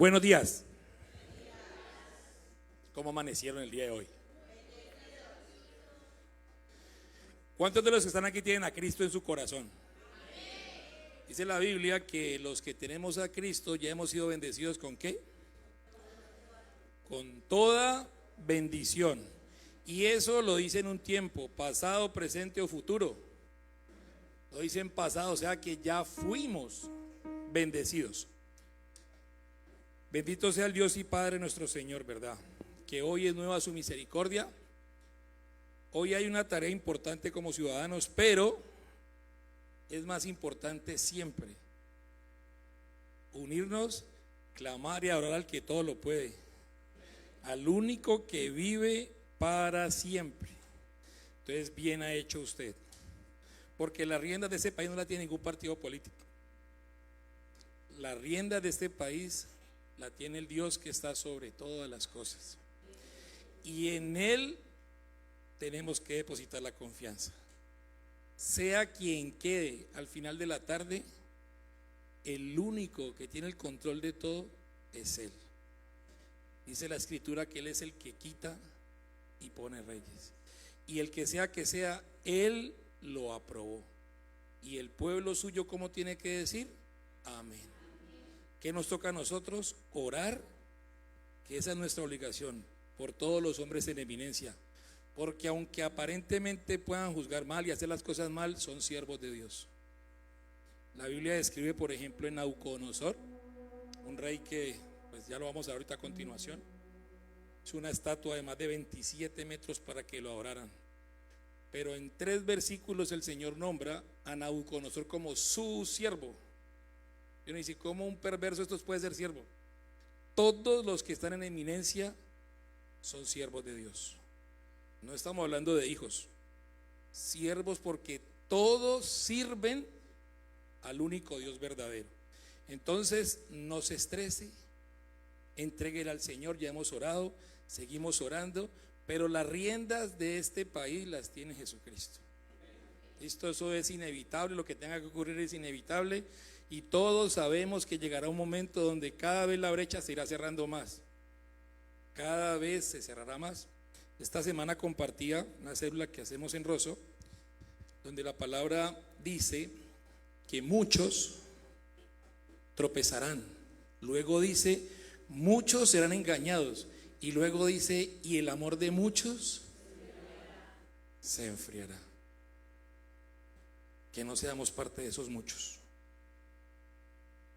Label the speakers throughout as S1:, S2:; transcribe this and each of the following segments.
S1: Buenos días. ¿Cómo amanecieron el día de hoy? ¿Cuántos de los que están aquí tienen a Cristo en su corazón? Dice la Biblia que los que tenemos a Cristo ya hemos sido bendecidos ¿con qué? Con toda bendición. Y eso lo dice en un tiempo, pasado, presente o futuro. Lo dice en pasado, o sea que ya fuimos bendecidos. Bendito sea el Dios y Padre nuestro Señor, ¿verdad? Que hoy es nueva su misericordia. Hoy hay una tarea importante como ciudadanos, pero es más importante siempre unirnos, clamar y adorar al que todo lo puede, al único que vive para siempre. Entonces bien ha hecho usted, porque la rienda de este país no la tiene ningún partido político. La rienda de este país la tiene el Dios que está sobre todas las cosas, y en Él tenemos que depositar la confianza. Sea quien quede al final de la tarde, el único que tiene el control de todo es Él. Dice la Escritura que Él es el que quita y pone reyes, y el que sea, Él lo aprobó. Y el pueblo suyo, ¿cómo tiene que decir? Amén. ¿Qué nos toca a nosotros? Orar, que esa es nuestra obligación, por todos los hombres en eminencia, porque aunque aparentemente puedan juzgar mal y hacer las cosas mal, son siervos de Dios. La Biblia describe, por ejemplo, en Nabucodonosor, un rey que, pues ya lo vamos a ver ahorita a continuación, es una estatua de más de 27 metros para que lo adoraran. Pero en 3 versículos el Señor nombra a Nabucodonosor como su siervo. Y uno dice, ¿cómo un perverso estos puede ser siervo? Todos los que están en eminencia son siervos de Dios. No estamos hablando de hijos, siervos, porque todos sirven al único Dios verdadero. Entonces no se estrese, entréguele al Señor. Ya hemos orado, seguimos orando, pero las riendas de este país las tiene Jesucristo. Listo, eso es inevitable, lo que tenga que ocurrir es inevitable, y todos sabemos que llegará un momento donde cada vez la brecha se irá cerrando más, cada vez se cerrará más. Esta semana compartía una célula que hacemos en Rosso, donde la palabra dice que muchos tropezarán, luego dice muchos serán engañados, y luego dice y el amor de muchos se enfriará. Que no seamos parte de esos muchos,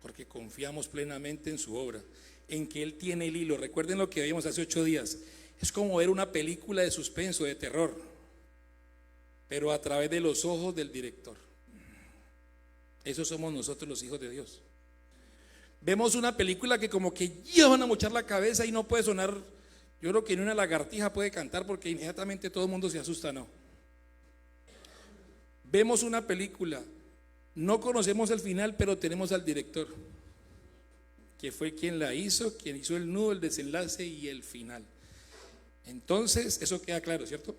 S1: porque confiamos plenamente en su obra, en que Él tiene el hilo. Recuerden lo que vimos hace 8 días. Es como ver una película de suspenso, de terror, pero a través de los ojos del director. Esos somos nosotros, los hijos de Dios. Vemos una película que como que ya van a mochar la cabeza y no puede sonar. Yo creo que ni una lagartija puede cantar, porque inmediatamente todo el mundo se asusta, ¿no? Vemos una película, no conocemos el final, pero tenemos al director, que fue quien la hizo, quien hizo el nudo, el desenlace y el final. Entonces, eso queda claro, ¿cierto?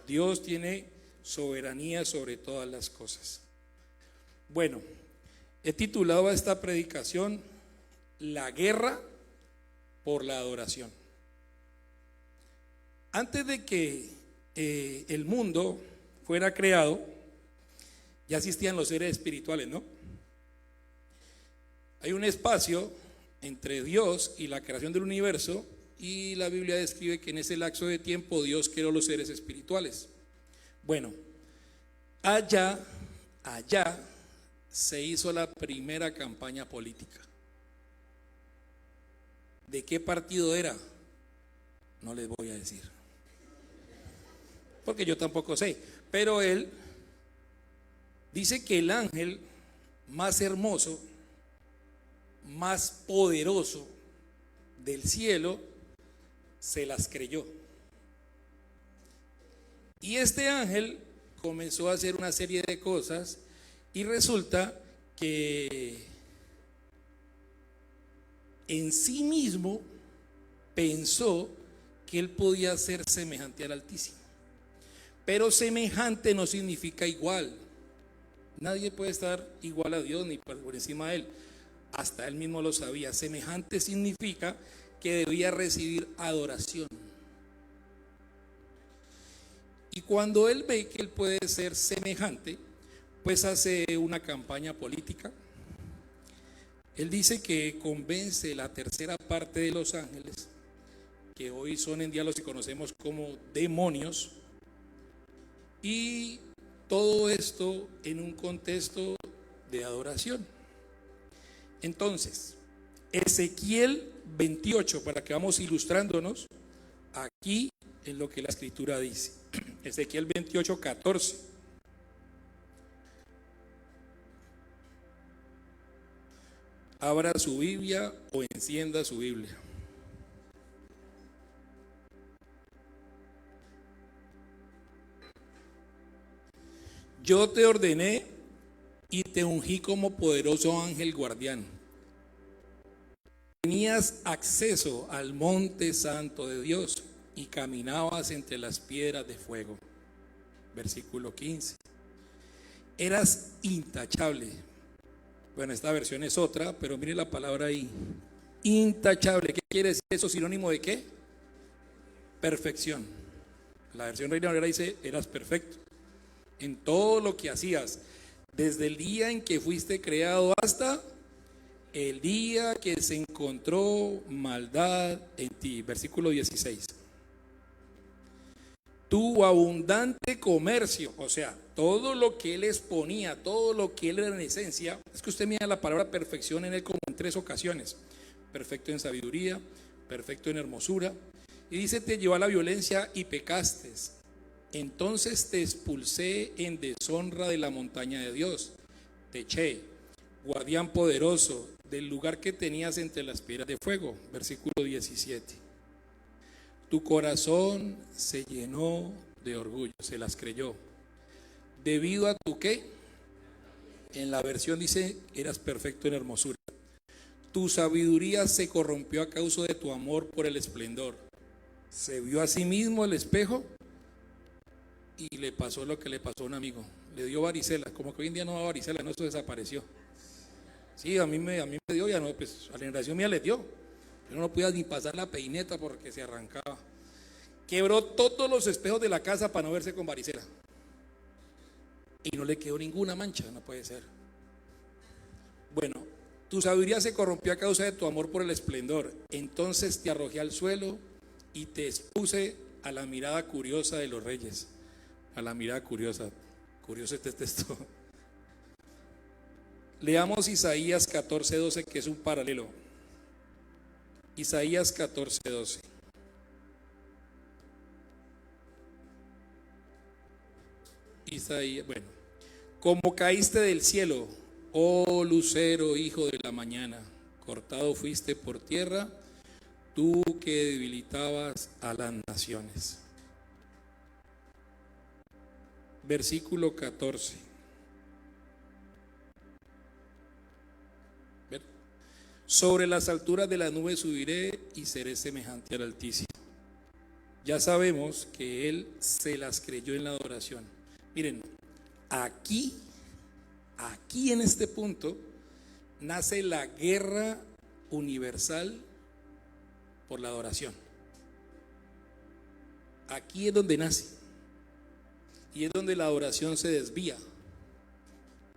S1: Dios tiene soberanía sobre todas las cosas. Bueno, he titulado a esta predicación La guerra por la adoración. Antes de que el mundo fuera creado, ya existían los seres espirituales, ¿no? Hay un espacio entre Dios y la creación del universo, y la Biblia describe que en ese lapso de tiempo Dios creó los seres espirituales. Bueno, allá se hizo la primera campaña política. ¿De qué partido era? No les voy a decir, porque yo tampoco sé, pero él dice que el ángel más hermoso, más poderoso del cielo se las creyó, y este ángel comenzó a hacer una serie de cosas, y resulta que en sí mismo pensó que él podía ser semejante al Altísimo. Pero semejante no significa igual. Nadie puede estar igual a Dios ni por encima de Él. Hasta él mismo lo sabía. Semejante significa que debía recibir adoración. Y cuando él ve que él puede ser semejante, pues hace una campaña política. Él dice que convence la tercera parte de los ángeles, que hoy son en día los que conocemos como demonios, y todo esto en un contexto de adoración. Entonces, Ezequiel 28, para que vamos ilustrándonos aquí en lo que la escritura dice. Ezequiel 28, 14. Abra su Biblia o encienda su Biblia. Yo te ordené y te ungí como poderoso ángel guardián. Tenías acceso al monte santo de Dios y caminabas entre las piedras de fuego. Versículo 15. Eras intachable. Bueno, esta versión es otra, pero mire la palabra ahí. Intachable. ¿Qué quiere decir eso? ¿Sinónimo de qué? Perfección. La versión Reina Valera dice, eras perfecto en todo lo que hacías, desde el día en que fuiste creado hasta el día que se encontró maldad en ti. Versículo 16. Tu abundante comercio, o sea, todo lo que él exponía, todo lo que él era en esencia. Es que usted mira la palabra perfección en él como en 3 ocasiones: perfecto en sabiduría, perfecto en hermosura, y dice, te llevó a la violencia y pecaste. Entonces te expulsé en deshonra de la montaña de Dios, te eché, guardián poderoso, del lugar que tenías entre las piedras de fuego. Versículo 17. Tu corazón se llenó de orgullo, se las creyó. ¿Debido a tu qué? En la versión dice, eras perfecto en hermosura. Tu sabiduría se corrompió a causa de tu amor por el esplendor. Se vio a sí mismo el espejo y le pasó lo que le pasó a un amigo. Le dio varicela, como que hoy en día no da varicela, no, eso desapareció. Sí, a mí me dio, ya no, pues a la generación mía le dio. Yo no podía ni pasar la peineta porque se arrancaba. Quebró todos los espejos de la casa para no verse con varicela. Y no le quedó ninguna mancha, no puede ser. Bueno, tu sabiduría se corrompió a causa de tu amor por el esplendor. Entonces te arrojé al suelo y te expuse a la mirada curiosa de los reyes. A la mirada curiosa. Curioso este texto. Leamos Isaías 14:12, que es un paralelo. Isaías 14:12. Isaías, bueno. Como caíste del cielo, oh lucero, hijo de la mañana, cortado fuiste por tierra, tú que debilitabas a las naciones. Versículo 14. Sobre las alturas de la nube subiré y seré semejante al Altísimo. Ya sabemos que él se las creyó en la adoración. Miren, aquí en este punto nace la guerra universal por la adoración. Aquí es donde nace. Y es donde la adoración se desvía.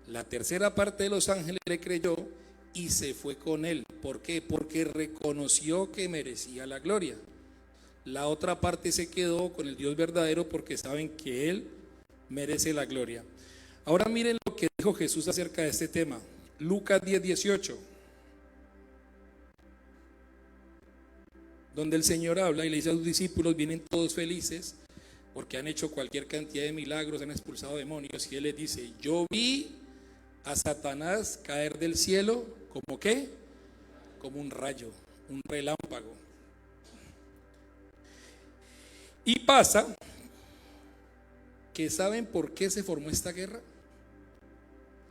S1: La tercera parte de los ángeles le creyó y se fue con él. ¿Por qué? Porque reconoció que merecía la gloria. La otra parte se quedó con el Dios verdadero porque saben que él merece la gloria. Ahora miren lo que dijo Jesús acerca de este tema. Lucas 10:18, donde el Señor habla y le dice a sus discípulos, vienen todos felices porque han hecho cualquier cantidad de milagros, han expulsado demonios, y él les dice, yo vi a Satanás caer del cielo como ¿qué? Como un rayo, un relámpago. Y pasa que ¿saben por qué se formó esta guerra?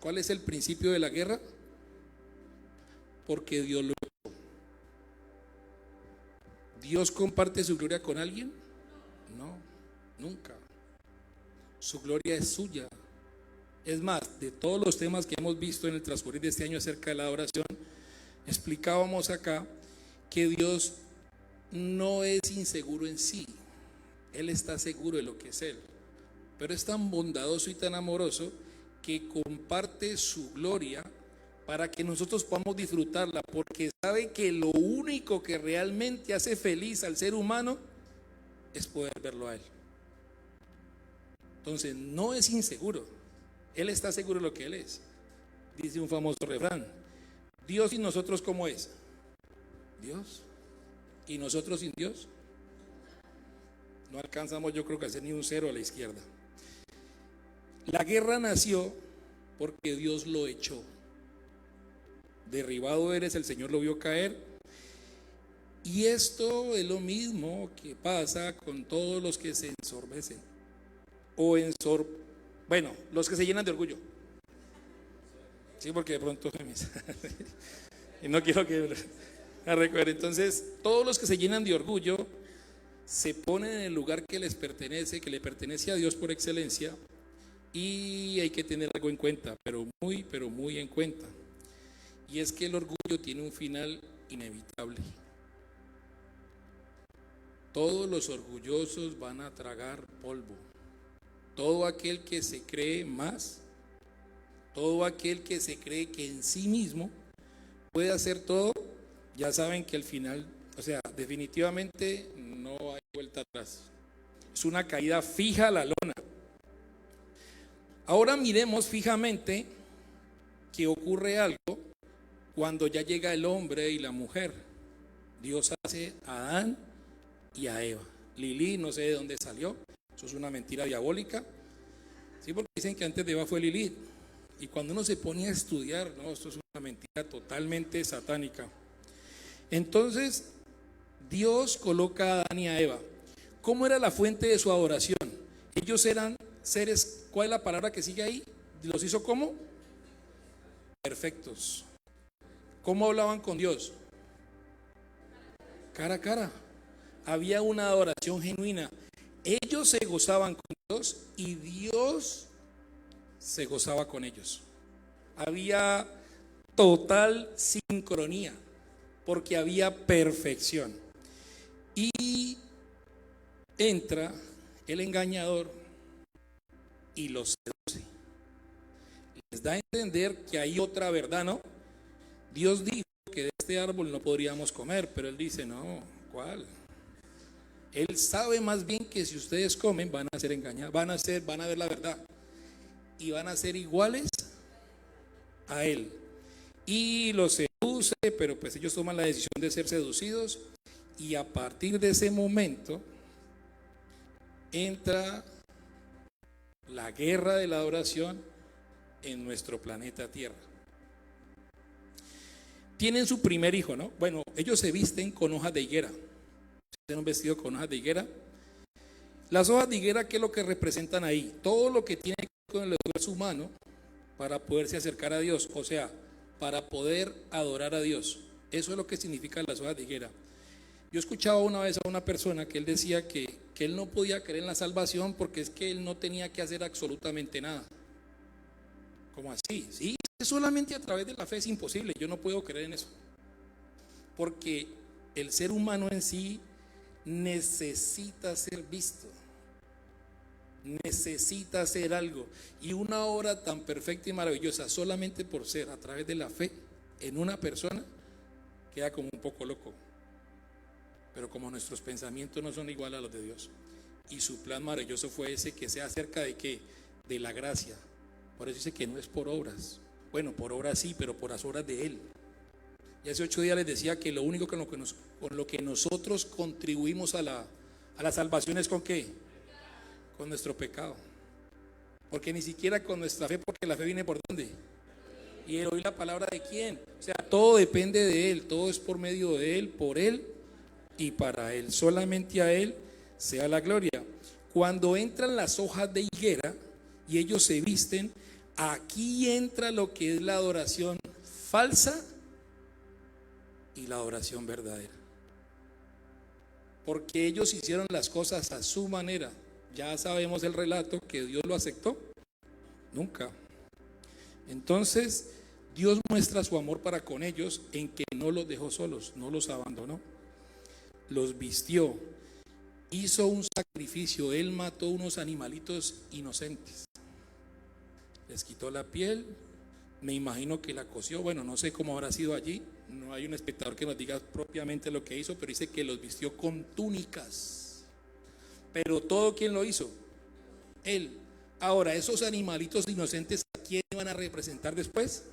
S1: ¿Cuál es el principio de la guerra? Porque Dios lo hizo. ¿Dios comparte su gloria con alguien? No, nunca. Su gloria es suya. Es más, de todos los temas que hemos visto en el transcurrir de este año acerca de la adoración, explicábamos acá que Dios no es inseguro en sí. Él está seguro de lo que es Él, pero es tan bondadoso y tan amoroso que comparte su gloria para que nosotros podamos disfrutarla, porque sabe que lo único que realmente hace feliz al ser humano es poder verlo a Él. Entonces no es inseguro, Él está seguro de lo que Él es. Dice un famoso refrán: Dios y nosotros, ¿cómo es? Dios. ¿Y nosotros sin Dios? No alcanzamos, yo creo que a hacer ni un cero a la izquierda. La guerra nació porque Dios lo echó. Derribado eres, el Señor lo vio caer. Y esto es lo mismo que pasa con todos los que se ensorbecen. Bueno, los que se llenan de orgullo. Sí, porque de pronto y no quiero que recuerde. Entonces, todos los que se llenan de orgullo se ponen en el lugar que les pertenece, que le pertenece a Dios por excelencia, y hay que tener algo en cuenta, pero muy en cuenta. Y es que el orgullo tiene un final inevitable. Todos los orgullosos van a tragar polvo. Todo aquel que se cree más, todo aquel que se cree que en sí mismo puede hacer todo, ya saben que al final, o sea, definitivamente no hay vuelta atrás. Es una caída fija a la lona. Ahora miremos fijamente que ocurre algo cuando ya llega el hombre y la mujer. Dios hace a Adán y a Eva. Lilí, no sé de dónde salió, eso es una mentira diabólica. Sí, porque dicen que antes de Eva fue Lilith. Y cuando uno se pone a estudiar, no, esto es una mentira totalmente satánica. Entonces, Dios coloca a Adán y a Eva. ¿Cómo era la fuente de su adoración? Ellos eran seres, ¿cuál es la palabra que sigue ahí? ¿Los hizo cómo? Perfectos. ¿Cómo hablaban con Dios? Cara a cara. Había una adoración genuina. Ellos se gozaban con Dios y Dios se gozaba con ellos. Había total sincronía, porque había perfección. Y entra el engañador y los seduce. Les da a entender que hay otra verdad, ¿no? Dios dijo que de este árbol no podríamos comer, pero él dice, no, ¿cuál? Él sabe más bien que si ustedes comen van a ser engañados, van a ver la verdad y van a ser iguales a él. Y los seduce, pero pues ellos toman la decisión de ser seducidos, y a partir de ese momento entra la guerra de la adoración en nuestro planeta Tierra. Tienen su primer hijo, ¿no? Bueno, ellos se visten con hojas de higuera. Tienen un vestido con hojas de higuera. Las hojas de higuera, ¿qué es lo que representan ahí? Todo lo que tiene que ver con el esfuerzo humano para poderse acercar a Dios, o sea, para poder adorar a Dios. Eso es lo que significan las hojas de higuera. Yo escuchaba una vez a una persona que él decía que él no podía creer en la salvación porque es que él no tenía que hacer absolutamente nada. ¿Cómo así? Sí, solamente a través de la fe es imposible. Yo no puedo creer en eso. Porque el ser humano en sí necesita ser visto. Necesita hacer algo. Y una obra tan perfecta y maravillosa, solamente por ser a través de la fe en una persona, queda como un poco loco. Pero como nuestros pensamientos no son iguales a los de Dios, y su plan maravilloso fue ese, que sea acerca de ¿qué? De la gracia. Por eso dice que no es por obras. Bueno, por obras sí, pero por las obras de Él. Y hace 8 días les decía que lo único con lo que nosotros contribuimos a la salvación es ¿con qué? Con nuestro pecado. Porque ni siquiera con nuestra fe, porque la fe viene ¿por dónde? Y el oír la palabra de quién. O sea, todo depende de Él, todo es por medio de Él, por Él y para Él. Solamente a Él sea la gloria. Cuando entran las hojas de higuera y ellos se visten, aquí entra lo que es la adoración falsa y la adoración verdadera. Porque ellos hicieron las cosas a su manera. Ya sabemos el relato, que Dios lo aceptó. Nunca. Entonces, Dios muestra su amor para con ellos en que no los dejó solos, no los abandonó, los vistió, hizo un sacrificio, Él mató unos animalitos inocentes, les quitó la piel, me imagino que la coció, bueno, no sé cómo habrá sido allí, no hay un espectador que nos diga propiamente lo que hizo, pero dice que los vistió con túnicas. Pero todo, ¿quién lo hizo? Él. Ahora, esos animalitos inocentes, ¿a quién van a representar después?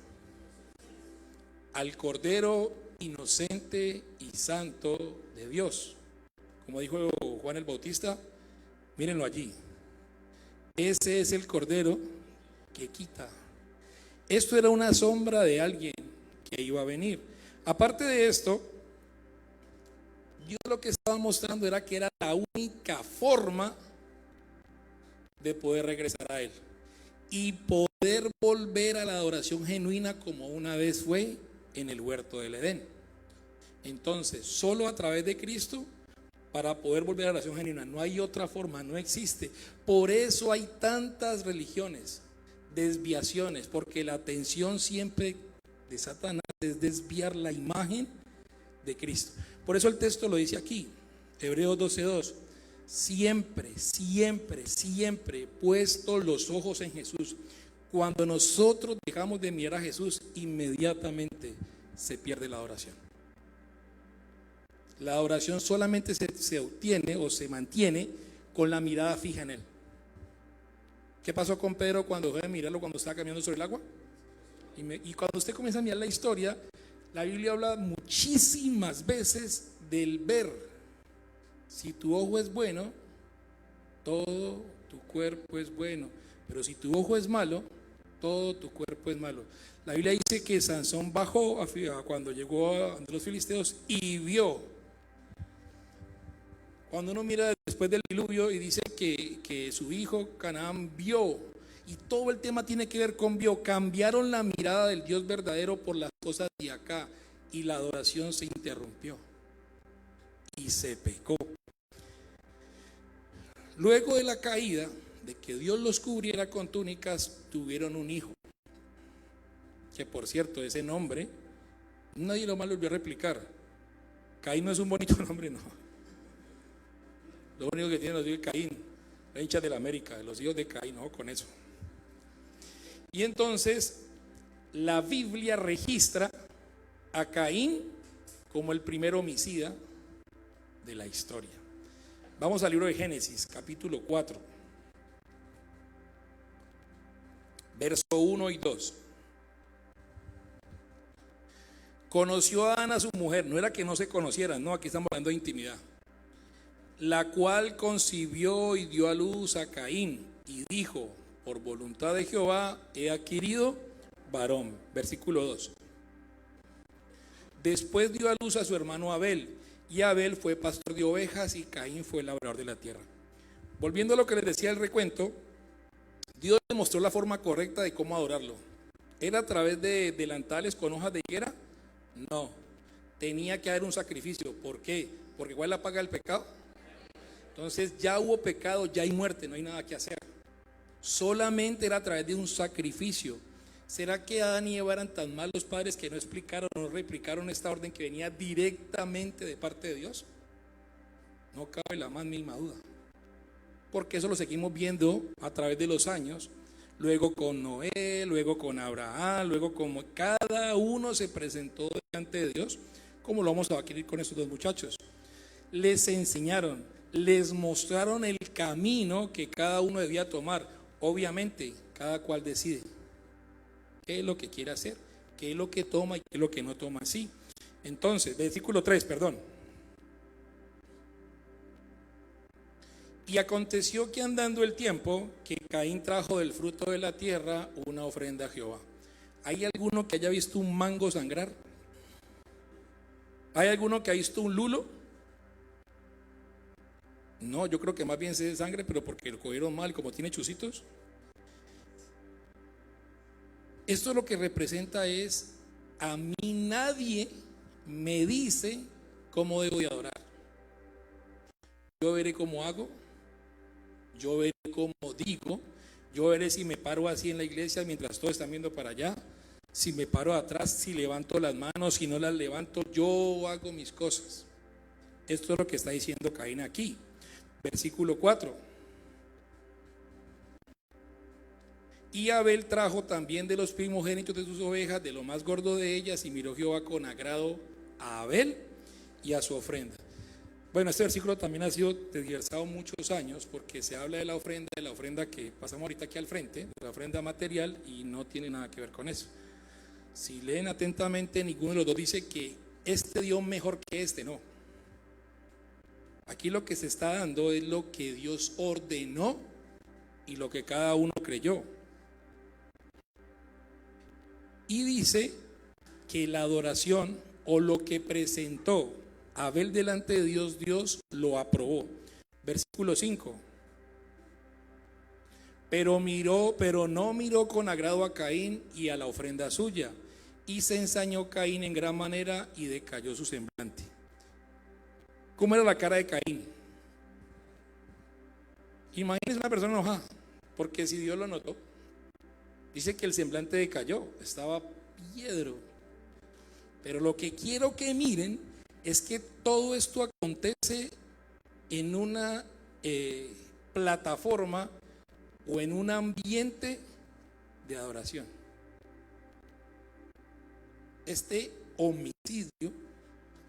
S1: Al Cordero inocente y santo de Dios. Como dijo Juan el Bautista, mírenlo allí. Ese es el Cordero que quita. Esto era una sombra de alguien que iba a venir. Aparte de esto, Dios lo que estaba mostrando era que era la única forma de poder regresar a Él y poder volver a la adoración genuina como una vez fue en el huerto del Edén. Entonces, solo a través de Cristo para poder volver a la adoración genuina. No hay otra forma, no existe. Por eso hay tantas religiones, desviaciones, porque la atención siempre de Satanás es desviar la imagen de Cristo. Por eso el texto lo dice aquí, Hebreos 12:2. Siempre, siempre, siempre puesto los ojos en Jesús. Cuando nosotros dejamos de mirar a Jesús, inmediatamente se pierde la adoración. La adoración solamente se obtiene o se mantiene con la mirada fija en Él. ¿Qué pasó con Pedro cuando dejó de mirarlo cuando estaba caminando sobre el agua? Y cuando usted comienza a mirar la historia, la Biblia habla muchísimas veces del ver. Si tu ojo es bueno, todo tu cuerpo es bueno. Pero si tu ojo es malo, todo tu cuerpo es malo. La Biblia dice que Sansón bajó cuando llegó a los filisteos y vio. Cuando uno mira después del diluvio y dice que su hijo Canaán vio, y todo el tema tiene que ver con vio, cambiaron la mirada del Dios verdadero por las cosas de acá y la adoración se interrumpió y se pecó. Luego de la caída, de que Dios los cubriera con túnicas, tuvieron un hijo, que por cierto, ese nombre nadie lo más lo volvió a replicar. Caín no es un bonito nombre, no. Lo único que tiene los hijos de Caín, la hincha de la América, los hijos de Caín, no, con eso. Y entonces la Biblia registra a Caín como el primer homicida de la historia. Vamos al libro de Génesis, capítulo 4, verso 1 y 2. Conoció a Adán a su mujer, no era que no se conocieran, no, aquí estamos hablando de intimidad, la cual concibió y dio a luz a Caín y dijo: por voluntad de Jehová he adquirido varón. Versículo 2. Después dio a luz a su hermano Abel, y Abel fue pastor de ovejas y Caín fue labrador de la tierra. Volviendo a lo que les decía el recuento, Dios le mostró la forma correcta de cómo adorarlo. ¿Era a través de delantales con hojas de higuera? No, tenía que haber un sacrificio. ¿Por qué? Porque ¿cuál es la paga del pecado? Entonces ya hubo pecado, ya hay muerte, no hay nada que hacer. Solamente era a través de un sacrificio. ¿Será que Adán y Eva eran tan malos padres que no explicaron, no replicaron esta orden que venía directamente de parte de Dios? No cabe la más mínima duda, porque eso lo seguimos viendo a través de los años, luego con Noé, luego con Abraham, luego como cada uno se presentó delante de Dios, como lo vamos a adquirir con estos dos muchachos. Les enseñaron, les mostraron el camino que cada uno debía tomar. Obviamente, cada cual decide qué es lo que quiere hacer, qué es lo que toma y qué es lo que no toma así. Entonces, versículo 3, perdón. Y aconteció que andando el tiempo, que Caín trajo del fruto de la tierra una ofrenda a Jehová. ¿Hay alguno que haya visto un mango sangrar? ¿Hay alguno que ha visto un lulo? No, yo creo que más bien se de sangre, pero porque lo cogieron mal, como tiene chusitos. Esto lo que representa es: a mí nadie me dice cómo debo de adorar. Yo veré cómo hago, yo veré cómo digo, yo veré si me paro así en la iglesia mientras todos están viendo para allá, si me paro atrás, si levanto las manos, si no las levanto, yo hago mis cosas. Esto es lo que está diciendo Caín aquí. Versículo 4. Y Abel trajo también de los primogénitos de sus ovejas, de lo más gordo de ellas, y miró Jehová con agrado a Abel y a su ofrenda. Bueno, este versículo también ha sido tergiversado muchos años, porque se habla de la ofrenda que pasamos ahorita aquí al frente, de la ofrenda material, y no tiene nada que ver con eso. Si leen atentamente, ninguno de los dos dice que este dio mejor que este, no. Aquí lo que se está dando es lo que Dios ordenó y lo que cada uno creyó. Y dice que la adoración o lo que presentó Abel delante de Dios, Dios lo aprobó. Versículo 5. Pero no miró con agrado a Caín y a la ofrenda suya, y se ensañó Caín en gran manera y decayó su semblante. ¿Cómo era la cara de Caín? Imagínense una persona enojada, porque si Dios lo notó, dice que el semblante decayó, estaba piedro. Pero lo que quiero que miren es que todo esto acontece en una plataforma o en un ambiente de adoración. Este homicidio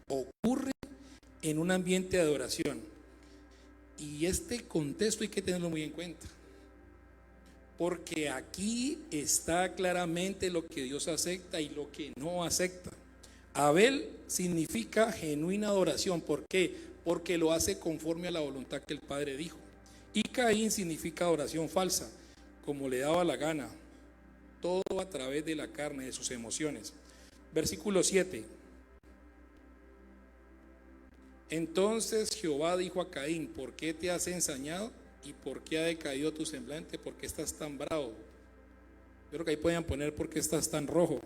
S1: ocurre en un ambiente de adoración, y este contexto hay que tenerlo muy en cuenta, porque aquí está claramente lo que Dios acepta y lo que no acepta. Abel significa genuina adoración. ¿Por qué? Porque lo hace conforme a la voluntad que el Padre dijo. Y Caín significa adoración falsa, como le daba la gana, todo a través de la carne, de sus emociones. Versículo 7. Entonces Jehová dijo a Caín: ¿por qué te has ensañado? ¿Y por qué ha decaído tu semblante? ¿Por qué estás tan bravo? Yo creo que ahí podían poner: ¿por qué estás tan rojo?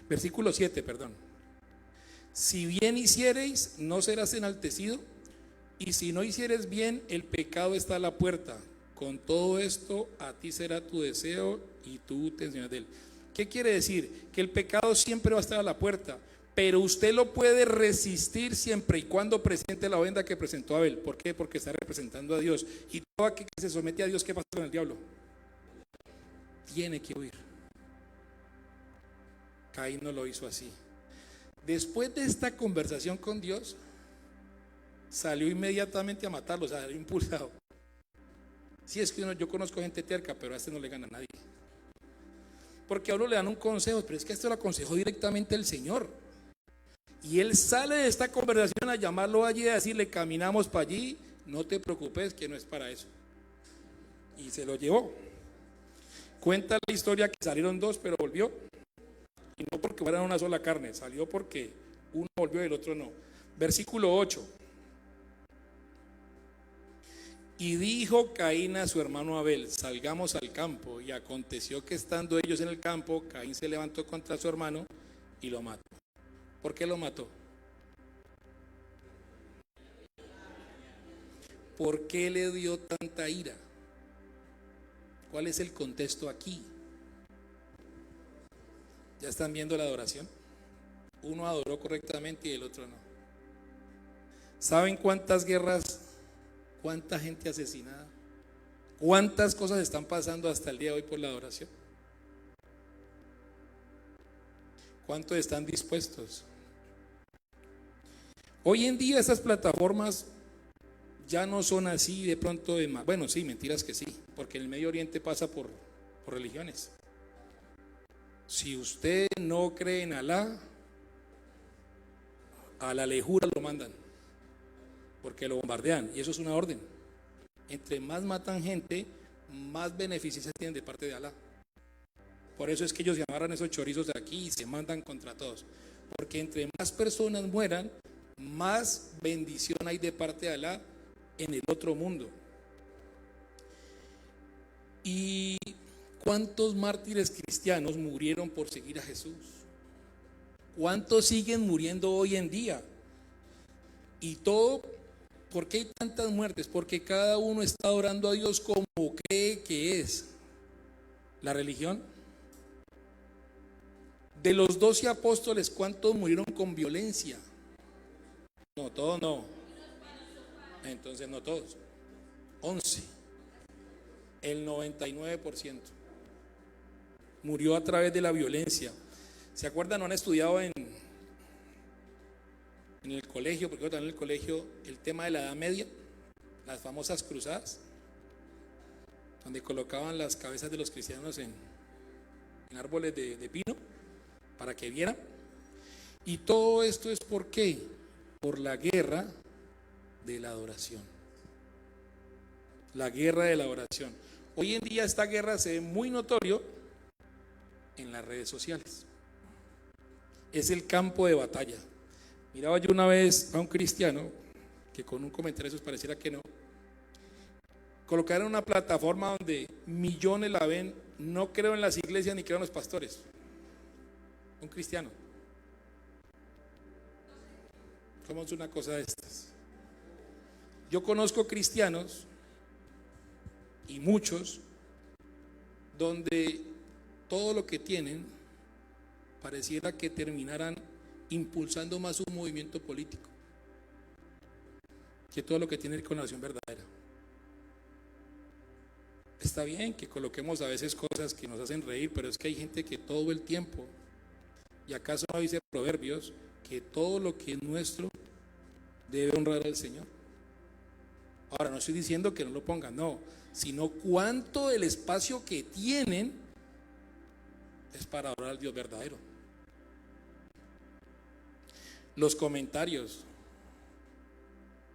S1: Versículo 7, perdón. Si bien hiciereis, no serás enaltecido, y si no hicieres bien, el pecado está a la puerta. Con todo esto, a ti será tu deseo y tú te enseñas de él. ¿Qué quiere decir? Que el pecado siempre va a estar a la puerta, pero usted lo puede resistir siempre y cuando presente la ofrenda que presentó Abel. ¿Por qué? Porque está representando a Dios. Y todo aquel que se somete a Dios, ¿qué pasa con el diablo? Tiene que huir. Caín no lo hizo así. Después de esta conversación con Dios, salió inmediatamente a matarlo, o sea, salió impulsado. Sí, es que yo conozco gente terca, pero a este no le gana a nadie. Porque a uno le dan un consejo, pero es que esto lo aconsejó directamente el Señor. Y él sale de esta conversación a llamarlo allí y a decirle: caminamos para allí, no te preocupes que no es para eso. Y se lo llevó. Cuenta la historia que salieron dos, pero volvió. Y no porque fueran una sola carne, salió porque uno volvió y el otro no. Versículo 8. Y dijo Caín a su hermano Abel: salgamos al campo. Y aconteció que estando ellos en el campo, Caín se levantó contra su hermano y lo mató. ¿Por qué lo mató? ¿Por qué le dio tanta ira? ¿Cuál es el contexto aquí? ¿Ya están viendo la adoración? Uno adoró correctamente y el otro no. ¿Saben cuántas guerras, cuánta gente asesinada, cuántas cosas están pasando hasta el día de hoy por la adoración? ¿Cuántos están dispuestos? Hoy en día esas plataformas ya no son así de pronto de más. Bueno, sí, mentiras que sí, porque en el Medio Oriente pasa por religiones. Si usted no cree en Alá, a la lejura lo mandan, porque lo bombardean, y eso es una orden. Entre más matan gente, más beneficios se tienen de parte de Alá. Por eso es que ellos se amarran esos chorizos de aquí y se mandan contra todos, porque entre más personas mueran, más bendición hay de parte de Alá en el otro mundo. ¿Y cuántos mártires cristianos murieron por seguir a Jesús? ¿Cuántos siguen muriendo hoy en día? Y todo, ¿por qué hay tantas muertes? Porque cada uno está adorando a Dios como cree que es. ¿La religión? De los 12 apóstoles, ¿cuántos murieron con violencia? No, todos no. Entonces no todos. 11. El 99% murió a través de la violencia. ¿Se acuerdan? ¿No han estudiado en el colegio? Porque yo también en el colegio, el tema de la Edad Media, las famosas cruzadas, donde colocaban las cabezas de los cristianos en árboles de pino para que vieran. Y todo esto es ¿por qué? Por la guerra de la adoración. La guerra de la adoración. Hoy en día esta guerra se ve muy notorio en las redes sociales. Es el campo de batalla. Miraba yo una vez a un cristiano que con un comentario de esos pareciera que no, colocaron una plataforma donde millones la ven. No creo en las iglesias ni creo en los pastores. Un cristiano. Somos una cosa de estas. Yo conozco cristianos y muchos donde todo lo que tienen pareciera que terminaran impulsando más un movimiento político que todo lo que tiene con la oración verdadera. Está bien que coloquemos a veces cosas que nos hacen reír, pero es que hay gente que todo el tiempo, y acaso no dice Proverbios, que todo lo que es nuestro debe honrar al Señor. Ahora, no estoy diciendo que no lo pongan, no, sino cuánto del espacio que tienen es para adorar al Dios verdadero. Los comentarios.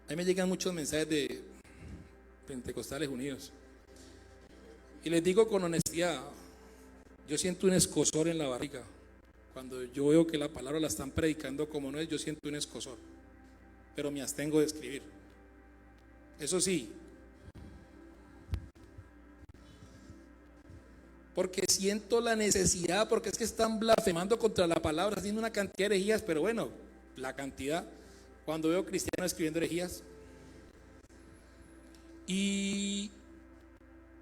S1: A mí me llegan muchos mensajes de Pentecostales Unidos. Y les digo con honestidad, yo siento un escozor en la barriga. Cuando yo veo que la palabra la están predicando como no es, yo siento un escozor. Pero me abstengo de escribir. Eso sí, porque siento la necesidad, porque es que están blasfemando contra la palabra, haciendo una cantidad de herejías, pero bueno, la cantidad, cuando veo cristianos escribiendo herejías, y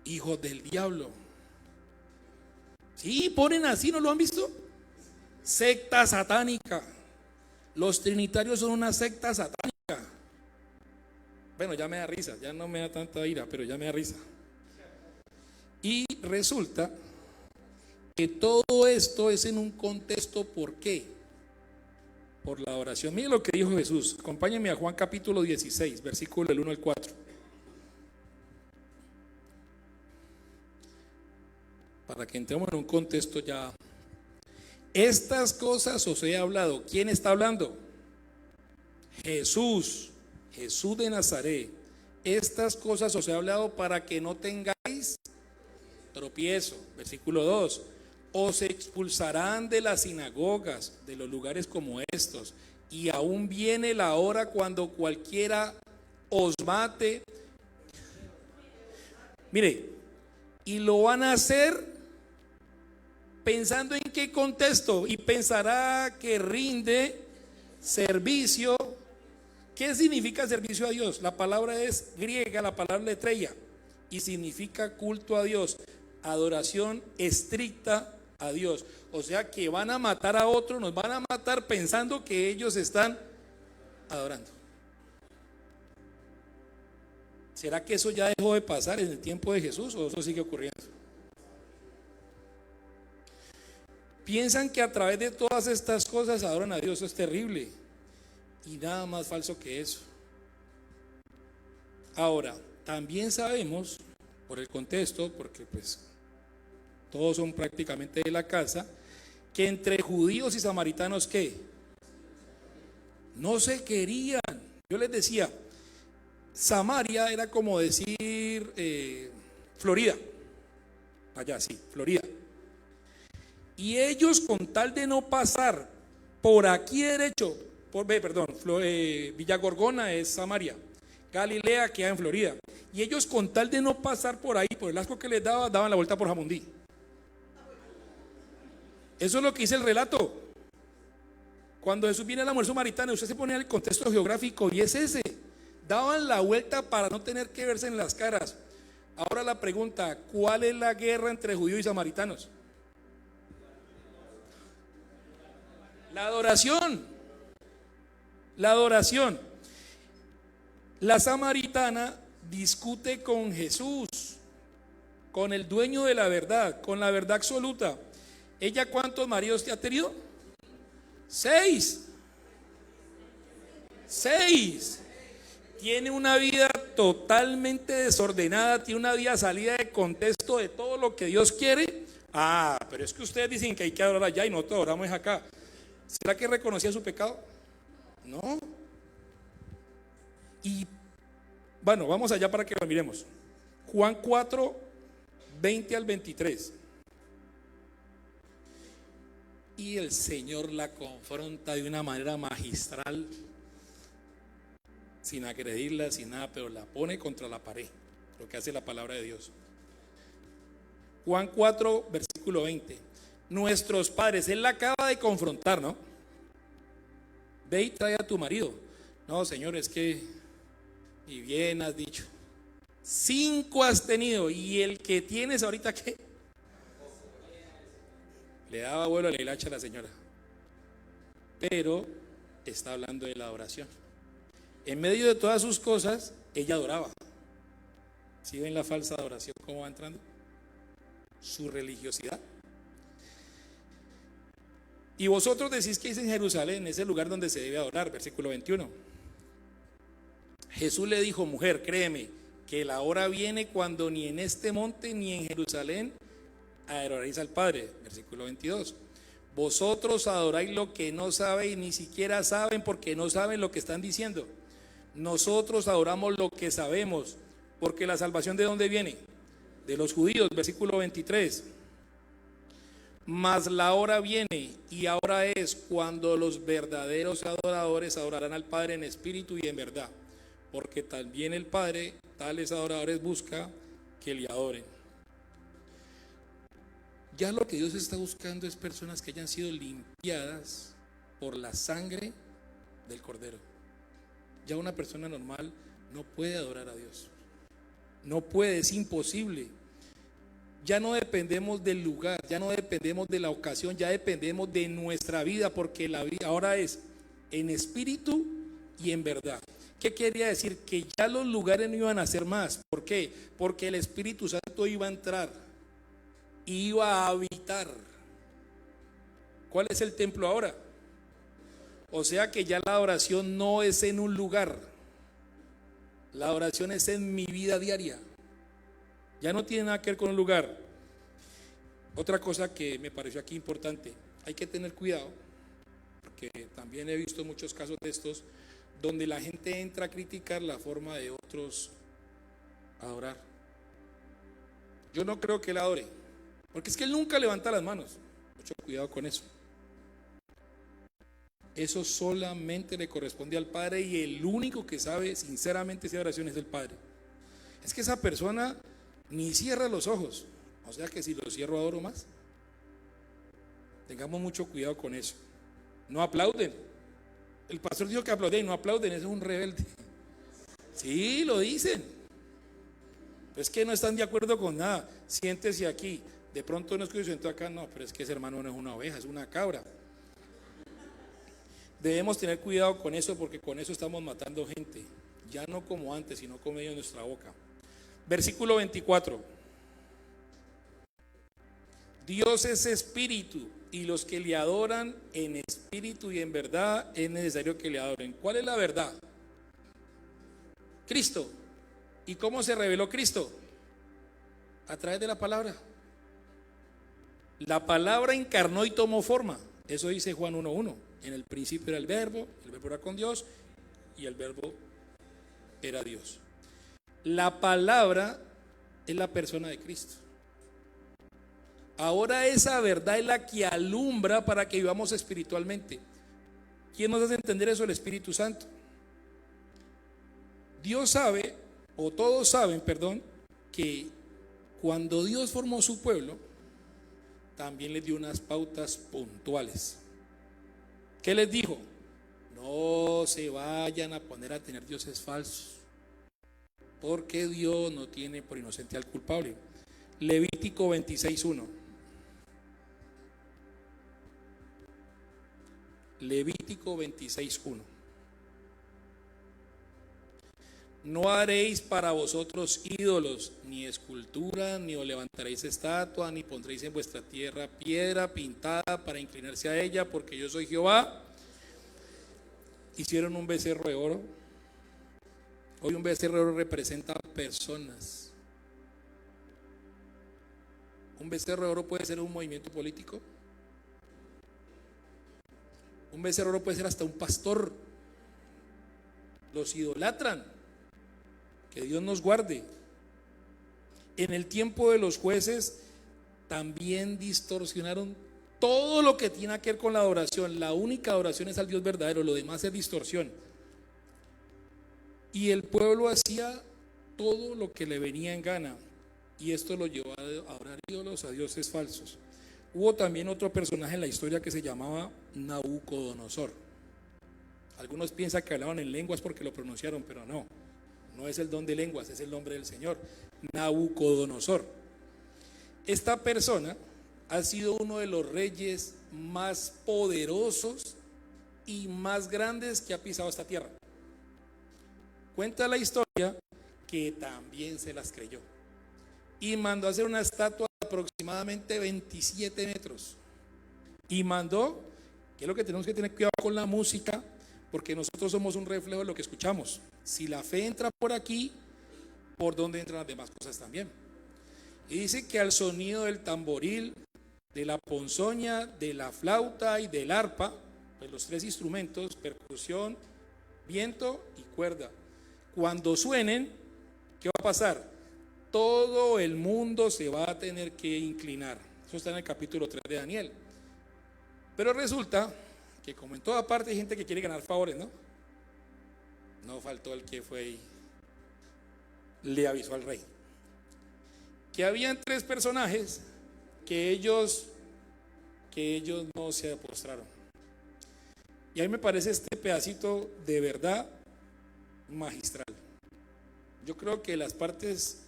S1: hijos del diablo, sí, ponen así, ¿no lo han visto? Secta satánica. Los trinitarios son una secta satánica. Bueno, ya me da risa, ya no me da tanta ira, pero ya me da risa. Y resulta que todo esto es en un contexto, ¿por qué? Por la oración. Mire lo que dijo Jesús. Acompáñenme a Juan capítulo 16, versículo del 1 al 4. Para que entremos en un contexto ya. Estas cosas os he hablado. ¿Quién está hablando? Jesús de Nazaret. Estas cosas os he hablado para que no tengáis tropiezo. Versículo 2. Os expulsarán de las sinagogas, de los lugares como estos, y aún viene la hora cuando cualquiera os mate. Mire, y lo van a hacer pensando en qué contexto, y pensará que rinde servicio. ¿Qué significa servicio a Dios? La palabra es griega, la palabra letreia, y significa culto a Dios, adoración estricta a Dios. O sea que van a matar a otros, nos van a matar pensando que ellos están adorando. ¿Será que eso ya dejó de pasar en el tiempo de Jesús o eso sigue ocurriendo? Piensan que a través de todas estas cosas adoran a Dios. Eso es terrible y nada más falso que eso. Ahora, también sabemos por el contexto, porque pues todos son prácticamente de la casa, que entre judíos y samaritanos, ¿qué? No se querían. Yo les decía, Samaria era como decir Florida, allá sí, Florida. Y ellos, con tal de no pasar por aquí derecho, Villa Gorgona es Samaria, Galilea queda en Florida, y ellos, con tal de no pasar por ahí, por el asco que les daba, daban la vuelta por Jamundí. Eso es lo que dice el relato. Cuando Jesús viene al almuerzo samaritano, usted se pone en el contexto geográfico y es ese. Daban la vuelta para no tener que verse en las caras. Ahora la pregunta, ¿cuál es la guerra entre judíos y samaritanos? La adoración. La adoración. La samaritana discute con Jesús, con el dueño de la verdad, con la verdad absoluta. ¿Ella cuántos maridos te ha tenido? 6. 6. Tiene una vida totalmente desordenada, tiene una vida salida de contexto de todo lo que Dios quiere. Ah, pero es que ustedes dicen que hay que adorar allá y nosotros adoramos acá. ¿Será que reconocía su pecado? No. Y bueno, vamos allá para que lo miremos. Juan 4, 20 al 23. Y el Señor la confronta de una manera magistral, sin agredirla, sin nada, pero la pone contra la pared, lo que hace la palabra de Dios. Juan 4, versículo 20. Nuestros padres, él la acaba de confrontar, ¿no? Ve y trae a tu marido. No, Señor, es que, y bien has dicho, 5 has tenido, y el que tienes ahorita, ¿qué? Le daba vuelo a la hilacha a la señora. Pero está hablando de la adoración. En medio de todas sus cosas, ella adoraba. ¿Sí ven la falsa adoración cómo va entrando? Su religiosidad. Y vosotros decís que es en Jerusalén, es el lugar donde se debe adorar, versículo 21. Jesús le dijo: mujer, créeme que la hora viene cuando ni en este monte ni en Jerusalén adoraréis al Padre, versículo 22. Vosotros adoráis lo que no sabéis, ni siquiera saben, porque no saben lo que están diciendo. Nosotros adoramos lo que sabemos, porque la salvación ¿de dónde viene? De los judíos, versículo 23. Mas la hora viene, y ahora es, cuando los verdaderos adoradores adorarán al Padre en espíritu y en verdad, porque también el Padre tales adoradores busca que le adoren. Ya lo que Dios está buscando es personas que hayan sido limpiadas por la sangre del Cordero. Ya una persona normal no puede adorar a Dios. No puede, es imposible. Ya no dependemos del lugar, ya no dependemos de la ocasión, ya dependemos de nuestra vida, porque la vida ahora es en espíritu y en verdad. ¿Qué quería decir? Que ya los lugares no iban a ser más. ¿Por qué? Porque el Espíritu Santo iba a entrar, iba a habitar. ¿Cuál es el templo ahora? O sea que ya la adoración no es en un lugar, la adoración es en mi vida diaria. Ya no tiene nada que ver con un lugar. Otra cosa que me pareció aquí importante, hay que tener cuidado, porque también he visto muchos casos de estos donde la gente entra a criticar la forma de otros adorar. Yo no creo que él adore, porque es que él nunca levanta las manos. Mucho cuidado con eso. Eso solamente le corresponde al Padre, y el único que sabe sinceramente esa oración es el Padre. Es que esa persona ni cierra los ojos, o sea que si los cierro adoro más. Tengamos mucho cuidado con eso. No aplauden. El pastor dijo que aplauden, no aplauden, eso es un rebelde. Sí, lo dicen. Pero es que no están de acuerdo con nada. Siéntese aquí. De pronto no es que yo siento acá, no, pero es que ese hermano no es una oveja, es una cabra. Debemos tener cuidado con eso, porque con eso estamos matando gente. Ya no como antes, sino con medio de nuestra boca. Versículo 24. Dios es espíritu, y los que le adoran en espíritu y en verdad es necesario que le adoren. ¿Cuál es la verdad? Cristo. ¿Y cómo se reveló Cristo? A través de la palabra. La palabra encarnó y tomó forma. Eso dice Juan 1:1. En el principio era el verbo era con Dios, y el verbo era Dios. La palabra es la persona de Cristo. Ahora esa verdad es la que alumbra para que vivamos espiritualmente. ¿Quién nos hace entender eso? El Espíritu Santo. Dios sabe, o todos saben, perdón, que cuando Dios formó su pueblo, también les dio unas pautas puntuales. ¿Qué les dijo? No se vayan a poner a tener dioses falsos, porque Dios no tiene por inocente al culpable. Levítico 26:1. Levítico 26:1. No haréis para vosotros ídolos, ni escultura, ni os levantaréis estatua, ni pondréis en vuestra tierra piedra pintada para inclinarse a ella, porque yo soy Jehová. Hicieron un becerro de oro. Hoy un becerro de oro representa personas. Un becerro de oro puede ser un movimiento político. Un becerro de oro puede ser hasta un pastor. Los idolatran. Que Dios nos guarde. En el tiempo de los jueces también distorsionaron todo lo que tiene que ver con la adoración. La única adoración es al Dios verdadero, lo demás es distorsión. Y el pueblo hacía todo lo que le venía en gana, y esto lo llevó a adorar ídolos, a dioses falsos. Hubo también otro personaje en la historia que se llamaba Nabucodonosor. Algunos piensan que hablaban en lenguas porque lo pronunciaron, pero no. No es el don de lenguas, es el nombre del Señor. Nabucodonosor. Esta persona ha sido uno de los reyes más poderosos y más grandes que ha pisado esta tierra. Cuenta la historia que también se las creyó y mandó a hacer una estatua de aproximadamente 27 metros. Y mandó, que es lo que tenemos que tener cuidado con la música, porque nosotros somos un reflejo de lo que escuchamos. Si la fe entra por aquí, ¿por dónde entran las demás cosas también? Y dice que al sonido del tamboril, de la ponzoña, de la flauta y del arpa, pues los tres instrumentos, percusión, viento y cuerda, cuando suenen, ¿qué va a pasar? Todo el mundo se va a tener que inclinar. Eso está en el capítulo 3 de Daniel. Pero resulta que como en toda parte hay gente que quiere ganar favores, ¿no? No faltó el que fue y le avisó al rey que habían tres personajes que ellos no se postraron. Y a mí me parece este pedacito de verdad magistral. Yo creo que las partes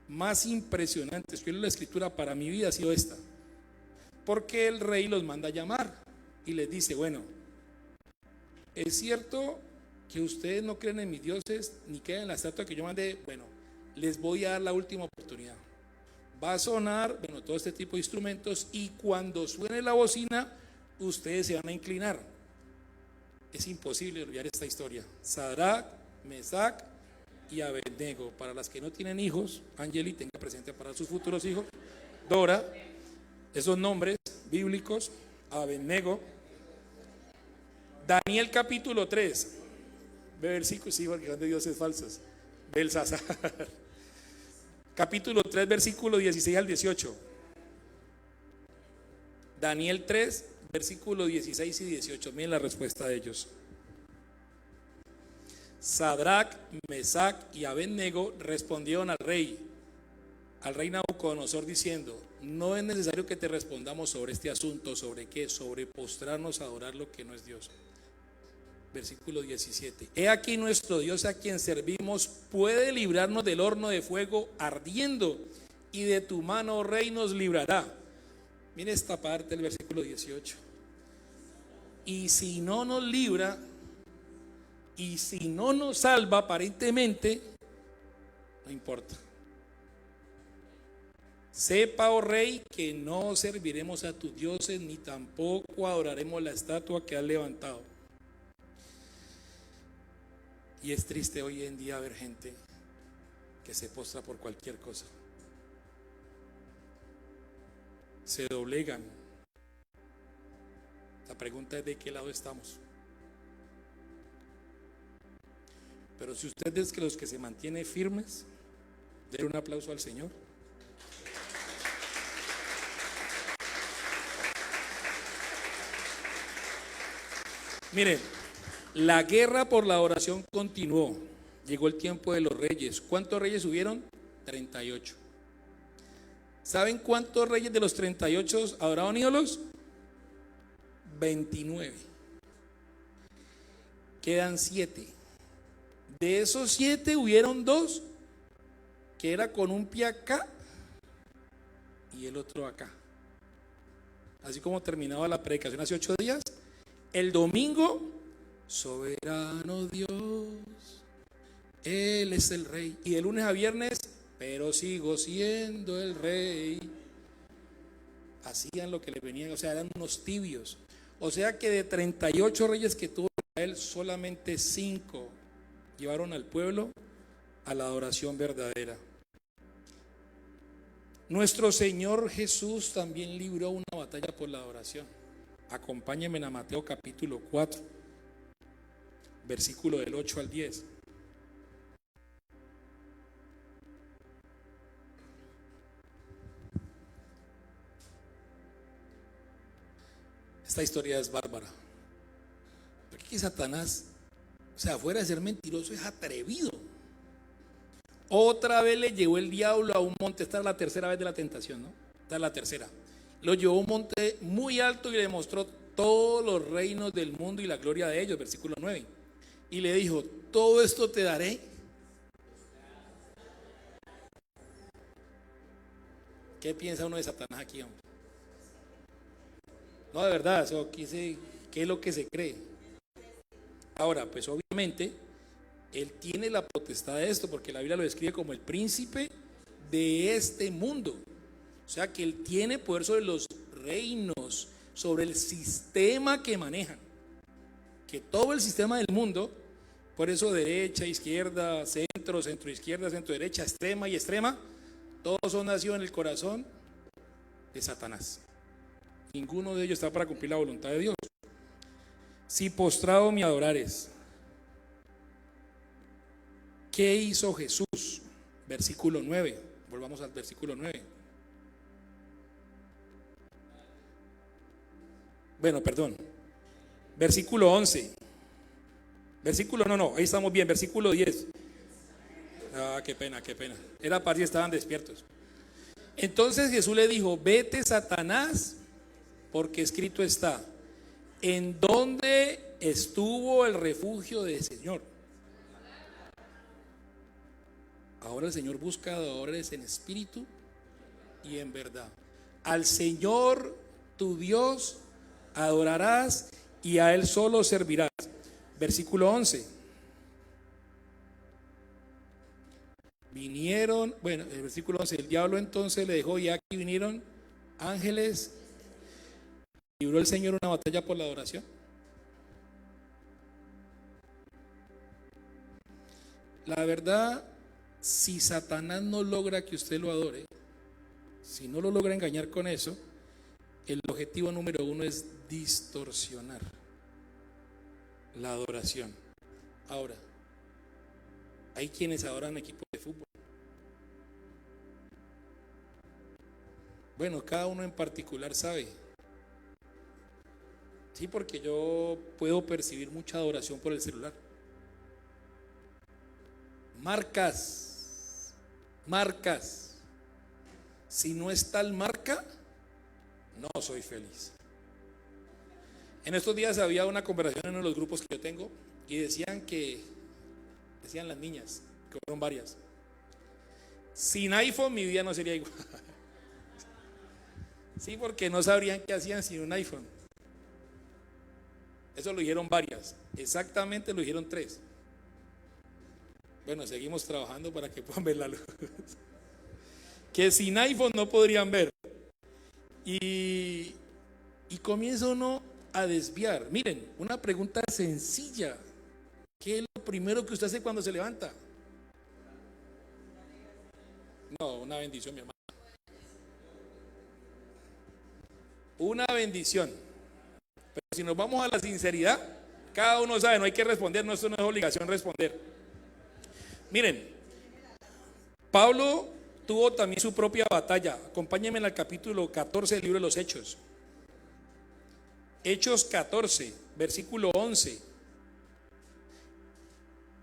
S1: más impresionantes que yo leo en la escritura para mi vida ha sido esta, porque el rey los manda a llamar y les dice: bueno, es cierto que ustedes no creen en mis dioses ni creen en la estatua que yo mandé. Bueno, les voy a dar la última oportunidad. Va a sonar, bueno, todo este tipo de instrumentos, y cuando suene la bocina, ustedes se van a inclinar. Es imposible olvidar esta historia. Sadrach, Mesach y Abednego. Para las que no tienen hijos, Angeli, tenga presente para sus futuros hijos. Dora, esos nombres bíblicos. Abednego. Daniel capítulo 3, versículos, sí, porque son de dioses falsos. Belsasar. Capítulo 3, versículo 16 al 18. Daniel 3, versículo 16 y 18. Miren la respuesta de ellos. Sadrach, Mesach y Abednego respondieron al rey Nabucodonosor, diciendo: no es necesario que te respondamos sobre este asunto. ¿Sobre qué? Sobre postrarnos a adorar lo que no es Dios. Versículo 17. He aquí nuestro Dios, a quien servimos, puede librarnos del horno de fuego ardiendo, y de tu mano, oh rey, nos librará. Mire esta parte del versículo 18. Y si no nos libra, y si no nos salva aparentemente, no importa. Sepa, oh rey, que no serviremos a tus dioses, ni tampoco adoraremos la estatua que has levantado. Y es triste hoy en día ver gente que se postra por cualquier cosa. Se doblegan. La pregunta es: ¿de qué lado estamos? Pero si usted es de los que se mantiene firmes, denle un aplauso al Señor. Miren, la guerra por la adoración continuó. Llegó el tiempo de los reyes. ¿Cuántos reyes hubieron? 38. ¿Saben cuántos reyes de los 38 adoraban ídolos? 29. Quedan 7. De esos 7 hubieron 2 que era con un pie acá y el otro acá. Así como terminaba la predicación hace 8 días, El domingo, soberano Dios, Él es el rey. Y de lunes a viernes, pero sigo siendo el rey. Hacían lo que les venían, o sea, eran unos tibios. O sea que de 38 reyes que tuvo Israel, solamente 5 llevaron al pueblo a la adoración verdadera. Nuestro Señor Jesús también libró una batalla por la adoración. Acompáñenme a Mateo capítulo 4, versículo del 8 al 10. Esta historia es bárbara. Porque Satanás, o sea, fuera de ser mentiroso, es atrevido. Otra vez le llevó el diablo a un monte. Esta es la tercera vez de la tentación, ¿no? Esta es la tercera. Lo llevó a un monte muy alto y le mostró todos los reinos del mundo y la gloria de ellos, versículo 9. Y le dijo, todo esto te daré. ¿Qué piensa uno de Satanás aquí, hombre? No, de verdad, eso, ¿qué es lo que se cree? Ahora, pues obviamente, él tiene la potestad de esto, porque la Biblia lo describe como el príncipe de este mundo. O sea que él tiene poder sobre los reinos, sobre el sistema que manejan. Que todo el sistema del mundo, por eso derecha, izquierda, centro, centro izquierda, centro derecha, extrema y extrema, todos son nacidos en el corazón de Satanás. Ninguno de ellos está para cumplir la voluntad de Dios. Si postrado me adorares, ¿qué hizo Jesús? Versículo 9. Volvamos al versículo 9. Bueno, perdón. Versículo 11. Ahí estamos bien. Versículo 10. Ah, qué pena. Era para si estaban despiertos. Entonces Jesús le dijo, vete, Satanás, porque escrito está, ¿en dónde estuvo el refugio del Señor? Ahora el Señor busca adoradores en espíritu y en verdad. Al Señor tu Dios adorarás y a Él solo servirás. Versículo 11. Vinieron, bueno, el versículo 11, el diablo entonces le dejó y aquí vinieron ángeles. ¿Libró el Señor una batalla por la adoración? La verdad, si Satanás no logra que usted lo adore, si no lo logra engañar con eso, el objetivo número 1 es distorsionar la adoración. Ahora, hay quienes adoran equipos de fútbol. Bueno, cada uno en particular sabe. Sí, porque yo puedo percibir mucha adoración por el celular. Marcas. Si no es tal marca, no soy feliz. En estos días había una conversación en uno de los grupos que yo tengo y decían las niñas, que fueron varias, sin iPhone mi vida no sería igual. Sí, porque no sabrían qué hacían sin un iPhone. Eso lo dijeron varias, exactamente lo dijeron 3. Bueno, seguimos trabajando para que puedan ver la luz. Que sin iPhone no podrían ver. Y comienza uno a desviar. Miren, una pregunta sencilla. ¿Qué es lo primero que usted hace cuando se levanta? No, una bendición, mi hermano. Una bendición. Pero si nos vamos a la sinceridad, cada uno sabe, no hay que responder, no, esto no es obligación responder. Miren, Pablo tuvo también su propia batalla. Acompáñenme al capítulo 14 del libro de los Hechos. Hechos 14, versículo 11.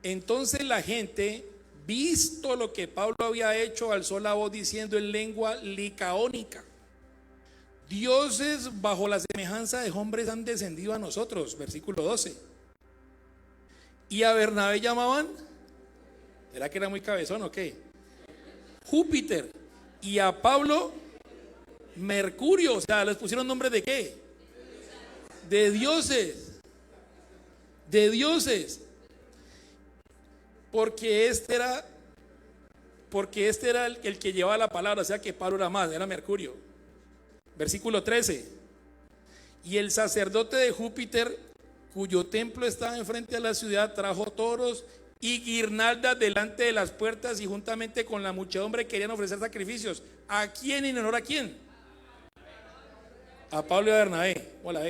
S1: Entonces la gente, visto lo que Pablo había hecho, alzó la voz diciendo en lengua licaónica: dioses bajo la semejanza de hombres han descendido a nosotros. Versículo 12. Y a Bernabé llamaban, ¿será que era muy cabezón o qué? Júpiter. Y a Pablo Mercurio. O sea, les pusieron nombre de qué? De dioses. de dioses. Porque este era el que llevaba la palabra, o sea que Pablo era más, era Mercurio. Versículo 13. Y el sacerdote de Júpiter, cuyo templo estaba enfrente de la ciudad, trajo toros y guirnaldas delante de las puertas, y juntamente con la muchedumbre querían ofrecer sacrificios. ¿A quién? ¿En honor a quién? A Pablo y a Bernabé. Hola,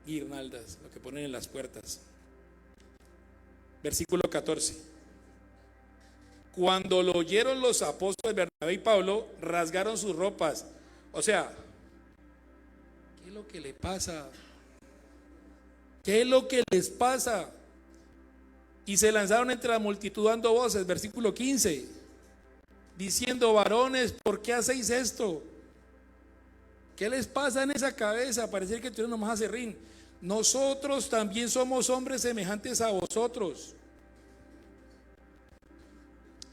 S1: guirnaldas, lo que ponen en las puertas. Versículo 14. Cuando lo oyeron los apóstoles Bernabé y Pablo, rasgaron sus ropas. O sea, ¿qué es lo que le pasa? ¿Qué es lo que les pasa? Y se lanzaron entre la multitud dando voces. Versículo 15. Diciendo: varones, ¿por qué hacéis esto? ¿Qué les pasa en esa cabeza? Parece que tuvieron nomás acerrín. Nosotros también somos hombres semejantes a vosotros.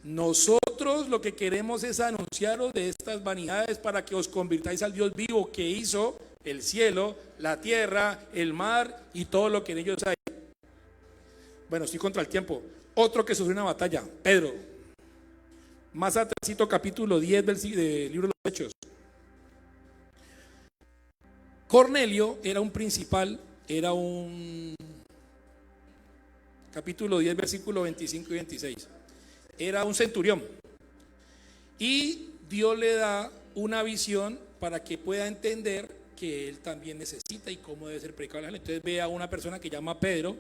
S1: Nosotros lo que queremos es anunciaros de estas vanidades para que os convirtáis al Dios vivo, que hizo el cielo, la tierra, el mar y todo lo que en ellos hay. Bueno, estoy contra el tiempo. Otro que sufrió una batalla, Pedro. Más atrásito, capítulo 10 del libro de los Hechos. Cornelio era un principal, era un capítulo 10, versículo 25 y 26. Era un centurión. Y Dios le da una visión para que pueda entender que él también necesita y cómo debe ser predicado a la gente. Entonces ve a una persona que llama Pedro,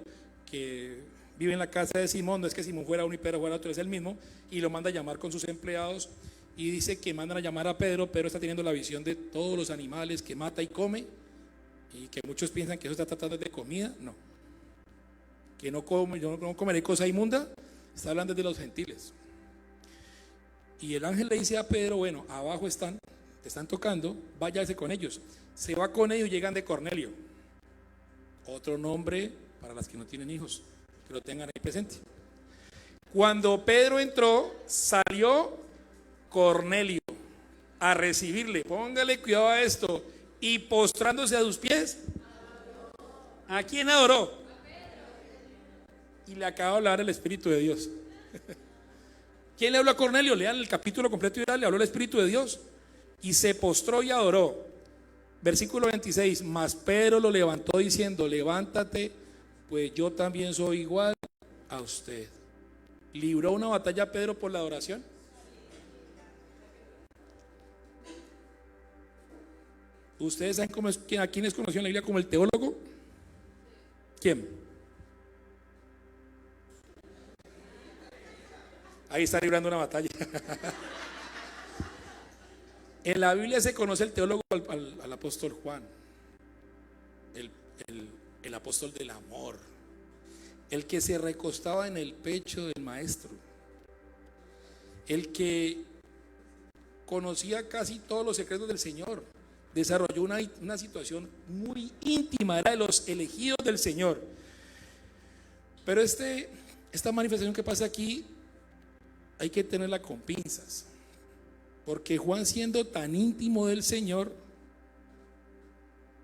S1: que vive en la casa de Simón. No es que Simón fuera uno y Pedro fuera otro, es el mismo. Y lo manda a llamar con sus empleados. Y dice que mandan a llamar a Pedro. Pedro está teniendo la visión de todos los animales que mata y come. Y que muchos piensan que eso está tratando de comida. No. Que no come, yo no comeré cosa inmunda. Está hablando de los gentiles. Y el ángel le dice a Pedro: bueno, abajo están, te están tocando, váyase con ellos. Se va con ellos y llegan de Cornelio. Otro nombre para las que no tienen hijos, que lo tengan ahí presente. Cuando Pedro entró, salió Cornelio a recibirle. Póngale cuidado a esto. Y postrándose a sus pies, ¿a quién adoró? Y le acaba de hablar el Espíritu de Dios. ¿Quién le habló a Cornelio? Lean el capítulo completo y le habló el Espíritu de Dios. Y se postró y adoró. Versículo 26. Mas Pedro lo levantó diciendo: levántate, pues yo también soy igual a usted. ¿Libró una batalla Pedro por la adoración? ¿Ustedes saben a quién es conocido en la Biblia como el teólogo? ¿Quién? Ahí está librando una batalla. En la Biblia se conoce el teólogo al apóstol Juan, el apóstol del amor, el que se recostaba en el pecho del maestro, el que conocía casi todos los secretos del Señor, desarrolló una situación muy íntima, era de los elegidos del Señor. Pero esta manifestación que pasa aquí hay que tenerla con pinzas, porque Juan, siendo tan íntimo del Señor,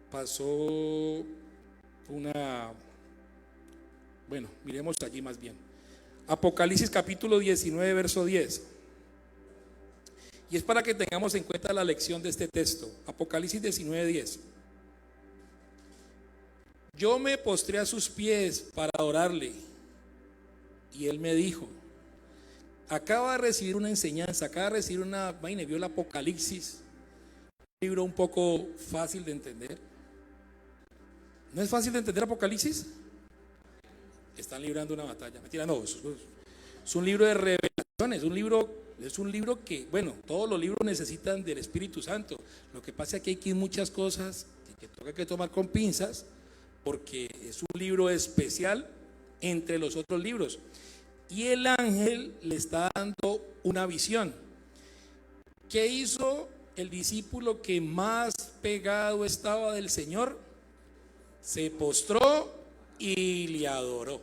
S1: pasó bueno, miremos allí más bien. Apocalipsis capítulo 19, verso 10. Y es para que tengamos en cuenta la lección de este texto. Apocalipsis 19, 10. Yo me postré a sus pies para adorarle, y él me dijo: acaba de recibir una enseñanza, acaba de recibir vio el Apocalipsis, un libro un poco fácil de entender. ¿No es fácil de entender Apocalipsis? Están librando una batalla. Mentira, no, es un libro de revelaciones, es un libro que, bueno, todos los libros necesitan del Espíritu Santo. Lo que pasa es que hay muchas cosas que toca que tomar con pinzas, porque es un libro especial entre los otros libros. Y el ángel le está dando una visión. ¿Qué hizo el discípulo que más pegado estaba del Señor? Se postró y le adoró.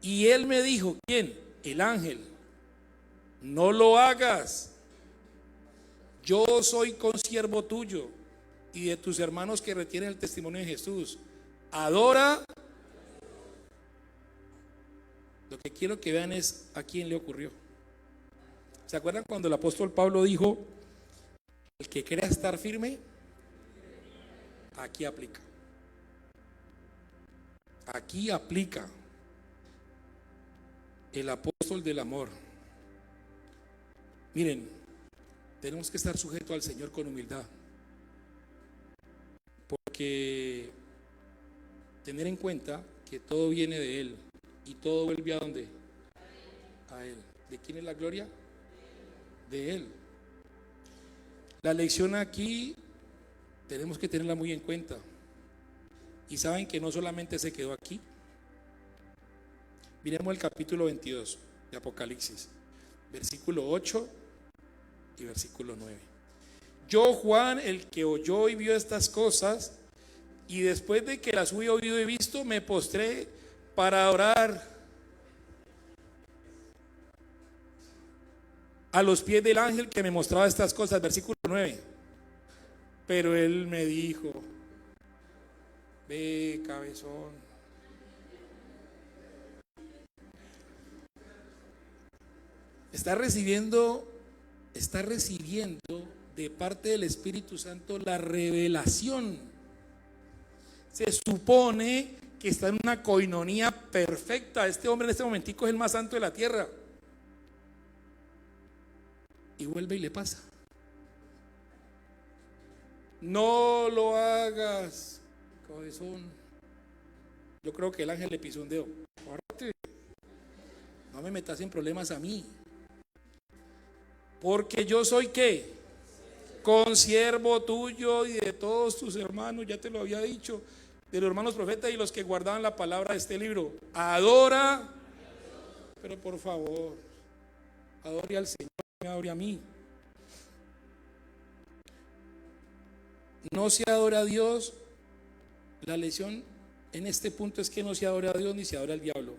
S1: Y él me dijo: ¿quién? El ángel: no lo hagas. Yo soy consiervo tuyo y de tus hermanos que retienen el testimonio de Jesús. Adora. Lo que quiero que vean es a quién le ocurrió. ¿Se acuerdan cuando el apóstol Pablo dijo: el que crea estar firme? Aquí aplica. Aquí aplica el apóstol del amor. Miren, tenemos que estar sujetos al Señor con humildad, porque tener en cuenta que todo viene de Él y todo vuelve ¿a dónde? A Él. ¿De quién es la gloria? De Él. La lección aquí tenemos que tenerla muy en cuenta. Y saben que no solamente se quedó aquí. Miremos el capítulo 22 de Apocalipsis, versículo 8 y versículo 9. Yo, Juan, el que oyó y vio estas cosas, y después de que las hubo oído y visto, me postré para orar a los pies del ángel que me mostraba estas cosas. Versículo 9. Pero él me dijo: ve, cabezón. Está recibiendo de parte del Espíritu Santo la revelación. Se supone que está en una coinonía perfecta. Este hombre en este momentico es el más santo de la tierra. Y vuelve y le pasa: no lo hagas, cabezón. Yo creo que el ángel le pisó un dedo. No me metas en problemas a mí, porque yo soy ¿qué? Consiervo tuyo y de todos tus hermanos. Ya te lo había dicho, de los hermanos profetas y los que guardaban la palabra de este libro. Adora, pero por favor, adore al Señor, me adore a mí. No se adora a Dios. La lección en este punto es que no se adora a Dios ni se adora al diablo,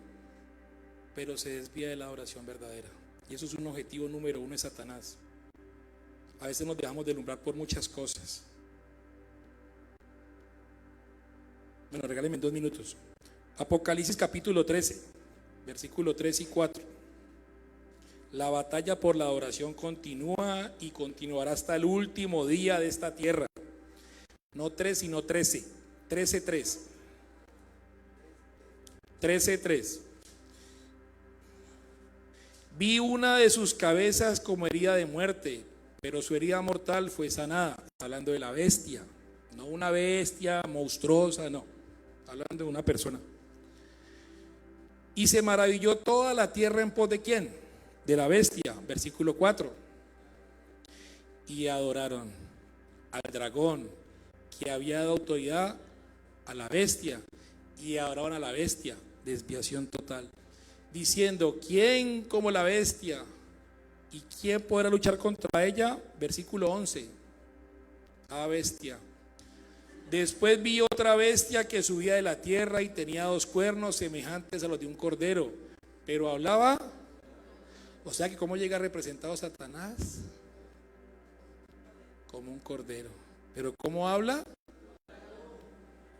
S1: pero se desvía de la adoración verdadera. Y eso es un objetivo número uno de Satanás. A veces nos dejamos deslumbrar por muchas cosas. Bueno, regálenme 2 minutos. Apocalipsis capítulo 13, versículo 3 y 4. La batalla por la adoración continúa y continuará hasta el último día de esta tierra. No 3, sino 13. 13:3. 13:3. Vi una de sus cabezas como herida de muerte, pero su herida mortal fue sanada. Hablando de la bestia, no una bestia monstruosa, no, hablando de una persona. Y se maravilló toda la tierra en pos de ¿quién? De la bestia. Versículo 4. Y adoraron al dragón, que había dado autoridad a la bestia, y adoraron a la bestia. Desviación total, diciendo: ¿quién como la bestia? ¿Y quién podrá luchar contra ella? Versículo 11. A bestia. Después vi otra bestia que subía de la tierra y tenía 2 cuernos semejantes a los de un cordero, pero hablaba. O sea que ¿cómo llega representado Satanás? Como un cordero. Pero ¿cómo habla?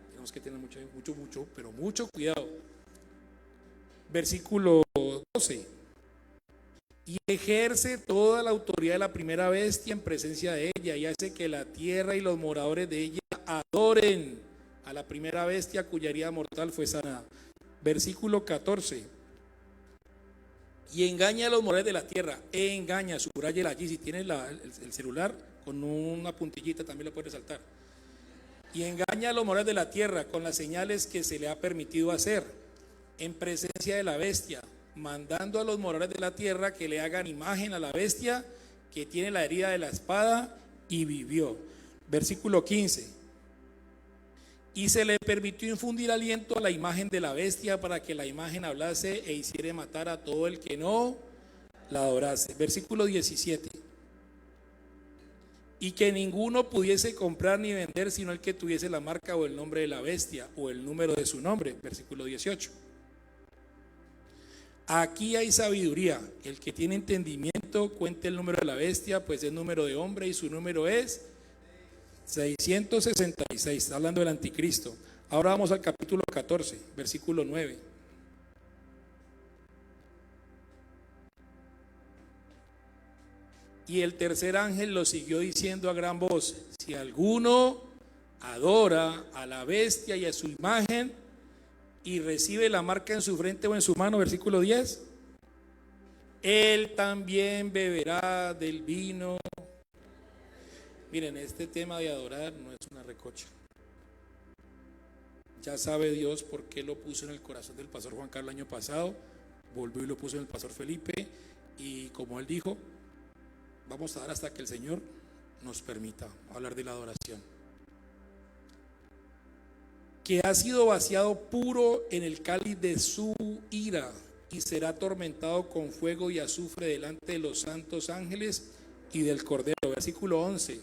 S1: Tenemos que tener mucho cuidado. Versículo 12. Y ejerce toda la autoridad de la primera bestia en presencia de ella, y hace que la tierra y los moradores de ella adoren a la primera bestia cuya herida mortal fue sanada. Versículo 14. Y engaña a los moradores de la tierra. Engaña, subrayela allí. Si tienes el celular, con una puntillita también lo puedes resaltar. Y engaña a los moradores de la tierra con las señales que se le ha permitido hacer en presencia de la bestia, mandando a los moradores de la tierra que le hagan imagen a la bestia que tiene la herida de la espada y vivió. Versículo 15. Y se le permitió infundir aliento a la imagen de la bestia para que la imagen hablase e hiciera matar a todo el que no la adorase. Versículo 17. Y que ninguno pudiese comprar ni vender sino el que tuviese la marca o el nombre de la bestia o el número de su nombre. Versículo 18. Aquí hay sabiduría. El que tiene entendimiento cuente el número de la bestia, pues es número de hombre y su número es 666, está hablando del anticristo. Ahora vamos al capítulo 14, versículo 9. Y el tercer ángel lo siguió diciendo a gran voz: si alguno adora a la bestia y a su imagen y recibe la marca en su frente o en su mano, versículo 10, él también beberá del vino. Miren, este tema de adorar no es una recocha. Ya sabe Dios por qué lo puso en el corazón del pastor Juan Carlos el año pasado, volvió y lo puso en el pastor Felipe, y como él dijo, vamos a dar hasta que el Señor nos permita hablar de la adoración. Que ha sido vaciado puro en el cáliz de su ira y será atormentado con fuego y azufre delante de los santos ángeles y del Cordero. Versículo 11.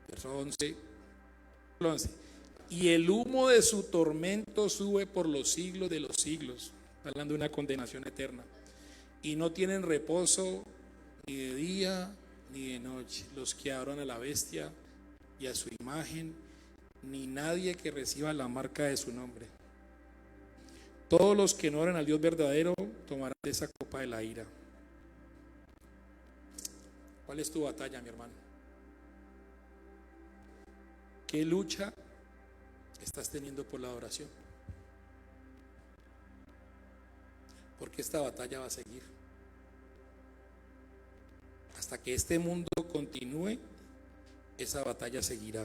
S1: Verso 11. Y el humo de su tormento sube por los siglos de los siglos, hablando de una condenación eterna. Y no tienen reposo ni de día ni de noche los que adoran a la bestia y a su imagen, ni nadie que reciba la marca de su nombre. Todos los que no oran al Dios verdadero tomarán de esa copa de la ira. ¿Cuál es tu batalla, mi hermano? ¿Qué lucha estás teniendo por la adoración? Porque esta batalla va a seguir. Hasta que este mundo continúe, esa batalla seguirá.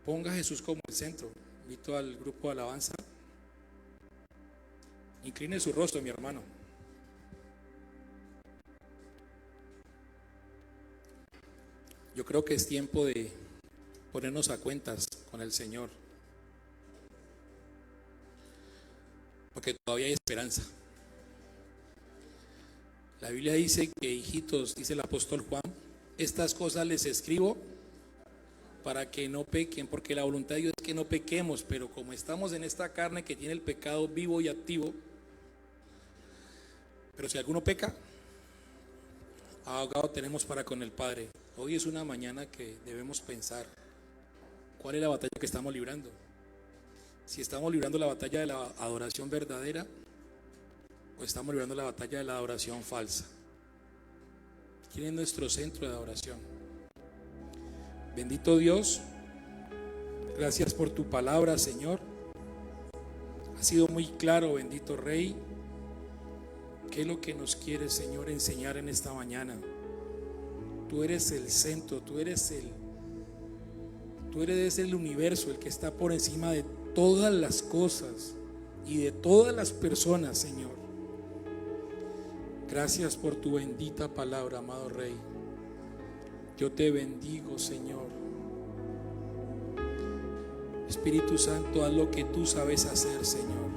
S1: Ponga a Jesús como el centro. Invito al grupo de alabanza. Incline su rostro, mi hermano. Yo creo que es tiempo de ponernos a cuentas con el Señor, porque todavía hay esperanza. La Biblia dice que, hijitos, dice el apóstol Juan, estas cosas les escribo para que no pequen, porque la voluntad de Dios es que no pequemos, pero como estamos en esta carne que tiene el pecado vivo y activo, pero si alguno peca, abogado tenemos para con el Padre. Hoy es una mañana que debemos pensar cuál es la batalla que estamos librando. Si estamos librando la batalla de la adoración verdadera o estamos librando la batalla de la adoración falsa. ¿Quién es nuestro centro de adoración? Bendito Dios, gracias por tu palabra, Señor. Ha sido muy claro, bendito Rey, qué es lo que nos quiere, Señor, enseñar en esta mañana. Tú eres el centro, tú eres el universo, el que está por encima de todas las cosas y de todas las personas, Señor. Gracias por tu bendita palabra, amado Rey. Yo te bendigo, Señor. Espíritu Santo, haz lo que tú sabes hacer, Señor.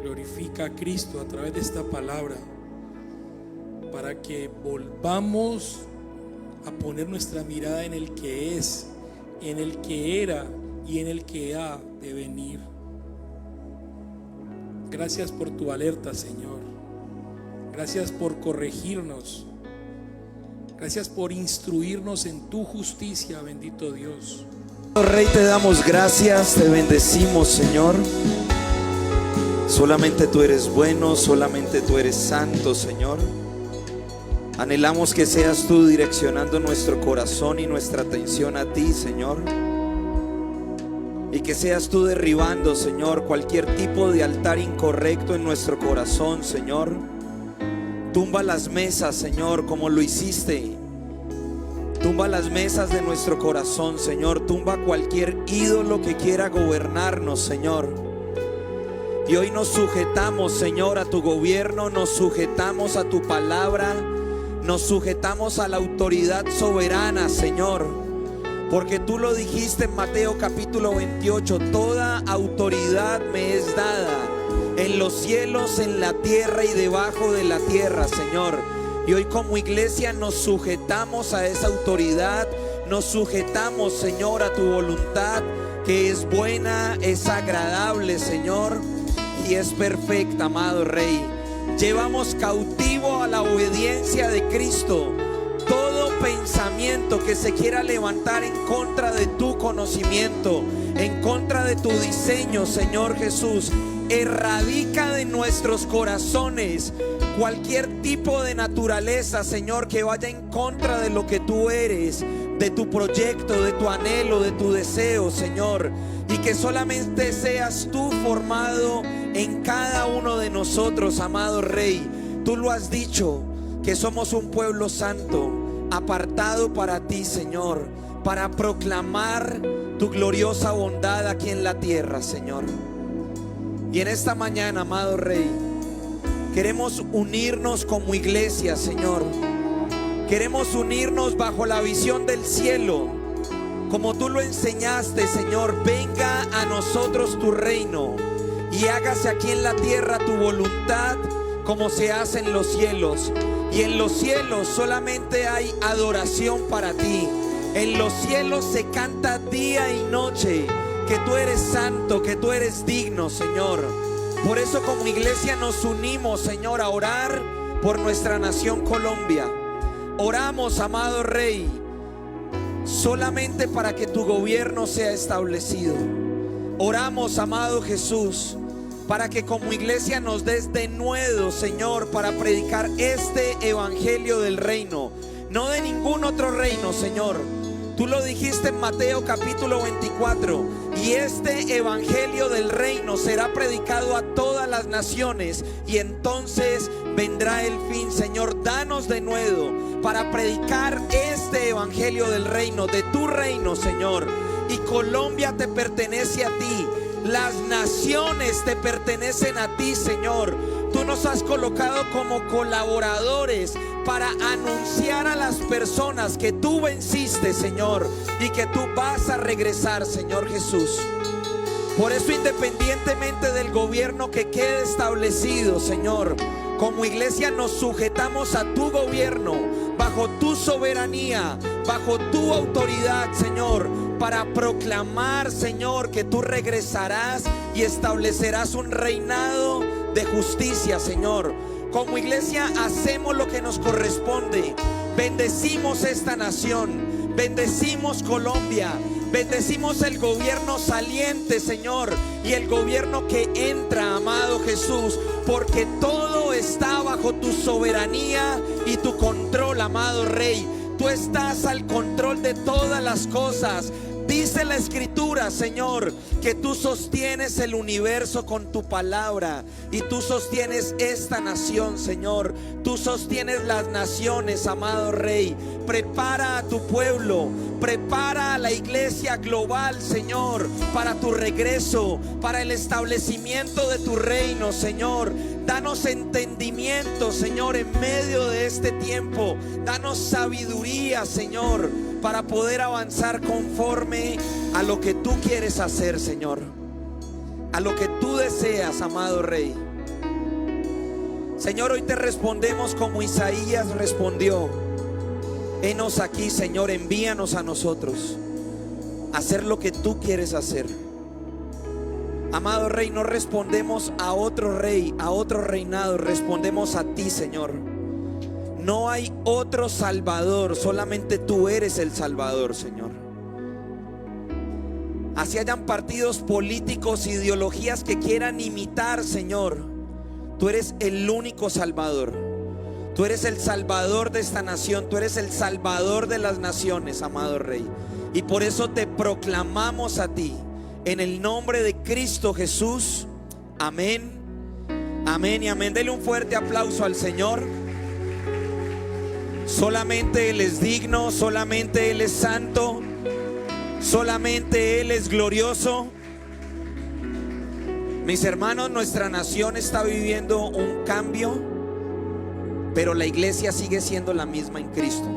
S1: Glorifica a Cristo a través de esta palabra, para que volvamos a poner nuestra mirada en el que es, en el que era y en el que ha de venir. Gracias por tu alerta, Señor. Gracias por corregirnos. Gracias por instruirnos en tu justicia, bendito Dios.
S2: Rey, te damos gracias, te bendecimos, Señor. Solamente tú eres bueno, solamente tú eres santo, Señor. Anhelamos que seas tú direccionando nuestro corazón y nuestra atención a ti, Señor. Y que seas tú derribando, Señor, cualquier tipo de altar incorrecto en nuestro corazón, Señor. Tumba las mesas, Señor, como lo hiciste. Tumba las mesas de nuestro corazón, Señor. Tumba cualquier ídolo que quiera gobernarnos, Señor. Y hoy nos sujetamos, Señor, a tu gobierno. Nos sujetamos a tu palabra. Nos sujetamos a la autoridad soberana, Señor, porque tú lo dijiste en Mateo capítulo 28, toda autoridad me es dada en los cielos, en la tierra y debajo de la tierra, Señor. Y hoy como iglesia nos sujetamos a esa autoridad, nos sujetamos, Señor, a tu voluntad, que es buena, es agradable, Señor, y es perfecta, amado Rey. Llevamos cautivo a la obediencia de Cristo todo pensamiento que se quiera levantar en contra de tu conocimiento, en contra de tu diseño, Señor Jesús. Erradica de nuestros corazones cualquier tipo de naturaleza, Señor, que vaya en contra de lo que tú eres, de tu proyecto, de tu anhelo, de tu deseo, Señor. Y que solamente seas tú formado en cada uno de nosotros, amado Rey. Tú lo has dicho, que somos un pueblo santo, apartado para ti, Señor, para proclamar tu gloriosa bondad aquí en la tierra, Señor. Y en esta mañana, amado Rey, queremos unirnos como iglesia, Señor. Queremos unirnos bajo la visión del cielo, como tú lo enseñaste, Señor. Venga a nosotros tu reino y hágase aquí en la tierra tu voluntad, como se hace en los cielos. Y en los cielos solamente hay adoración para ti. En los cielos se canta día y noche que tú eres santo, que tú eres digno, Señor. Por eso como iglesia nos unimos, Señor, a orar por nuestra nación Colombia. Oramos, amado Rey, solamente para que tu gobierno sea establecido. Oramos, amado Jesús, para que como iglesia nos des denuedo, Señor, para predicar este evangelio del reino, no de ningún otro reino, Señor. Tú lo dijiste en Mateo capítulo 24, y este evangelio del reino será predicado a todas las naciones, y entonces vendrá el fin. Señor, danos denuedo para predicar este evangelio del reino, de tu reino, Señor. Y Colombia te pertenece a ti. Las naciones te pertenecen a ti, Señor. Tú nos has colocado como colaboradores para anunciar a las personas que tú venciste, Señor, y que tú vas a regresar, Señor Jesús. Por eso, independientemente del gobierno que quede establecido, Señor, como iglesia nos sujetamos a tu gobierno, bajo tu soberanía, bajo tu autoridad, Señor, para proclamar, Señor, que tú regresarás y establecerás un reinado de justicia, Señor. Como iglesia hacemos lo que nos corresponde. Bendecimos esta nación, bendecimos Colombia, bendecimos el gobierno saliente, Señor, y el gobierno que entra, amado Jesús, porque todo está bajo tu soberanía y tu control, amado Rey. Tú estás al control de todas las cosas. Dice la Escritura, Señor, que tú sostienes el universo con tu palabra, y tú sostienes esta nación, Señor. Tú sostienes las naciones, amado Rey. Prepara a tu pueblo, prepara a la iglesia global, Señor, para tu regreso, para el establecimiento de tu reino, Señor. Danos entendimiento, Señor, en medio de este tiempo. Danos sabiduría, Señor, para poder avanzar conforme a lo que tú quieres hacer, Señor, a lo que tú deseas, amado Rey. Señor, hoy te respondemos como Isaías respondió: henos aquí, Señor, envíanos a nosotros a hacer lo que tú quieres hacer. Amado Rey, no respondemos a otro rey, a otro reinado, respondemos a ti, Señor. No hay otro Salvador, solamente tú eres el Salvador, Señor. Así hayan partidos políticos, ideologías que quieran imitar, Señor, tú eres el único Salvador. Tú eres el Salvador de esta nación, tú eres el Salvador de las naciones, amado Rey. Y por eso te proclamamos a ti, en el nombre de Cristo Jesús. Amén, amén y amén. Dele un fuerte aplauso al Señor. Solamente Él es digno, solamente Él es santo, solamente Él es glorioso. Mis hermanos, nuestra nación está viviendo un cambio, pero la iglesia sigue siendo la misma en Cristo.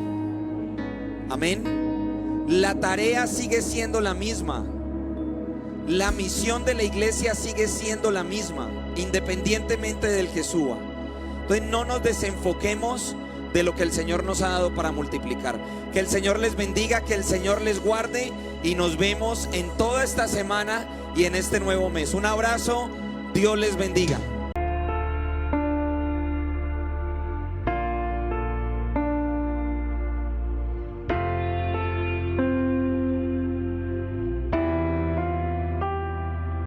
S2: Amén. La tarea sigue siendo la misma. La misión de la iglesia sigue siendo la misma, independientemente del Jesús. Entonces no nos desenfoquemos de lo que el Señor nos ha dado para multiplicar. Que el Señor les bendiga, que el Señor les guarde, y nos vemos en toda esta semana y en este nuevo mes. Un abrazo, Dios les bendiga.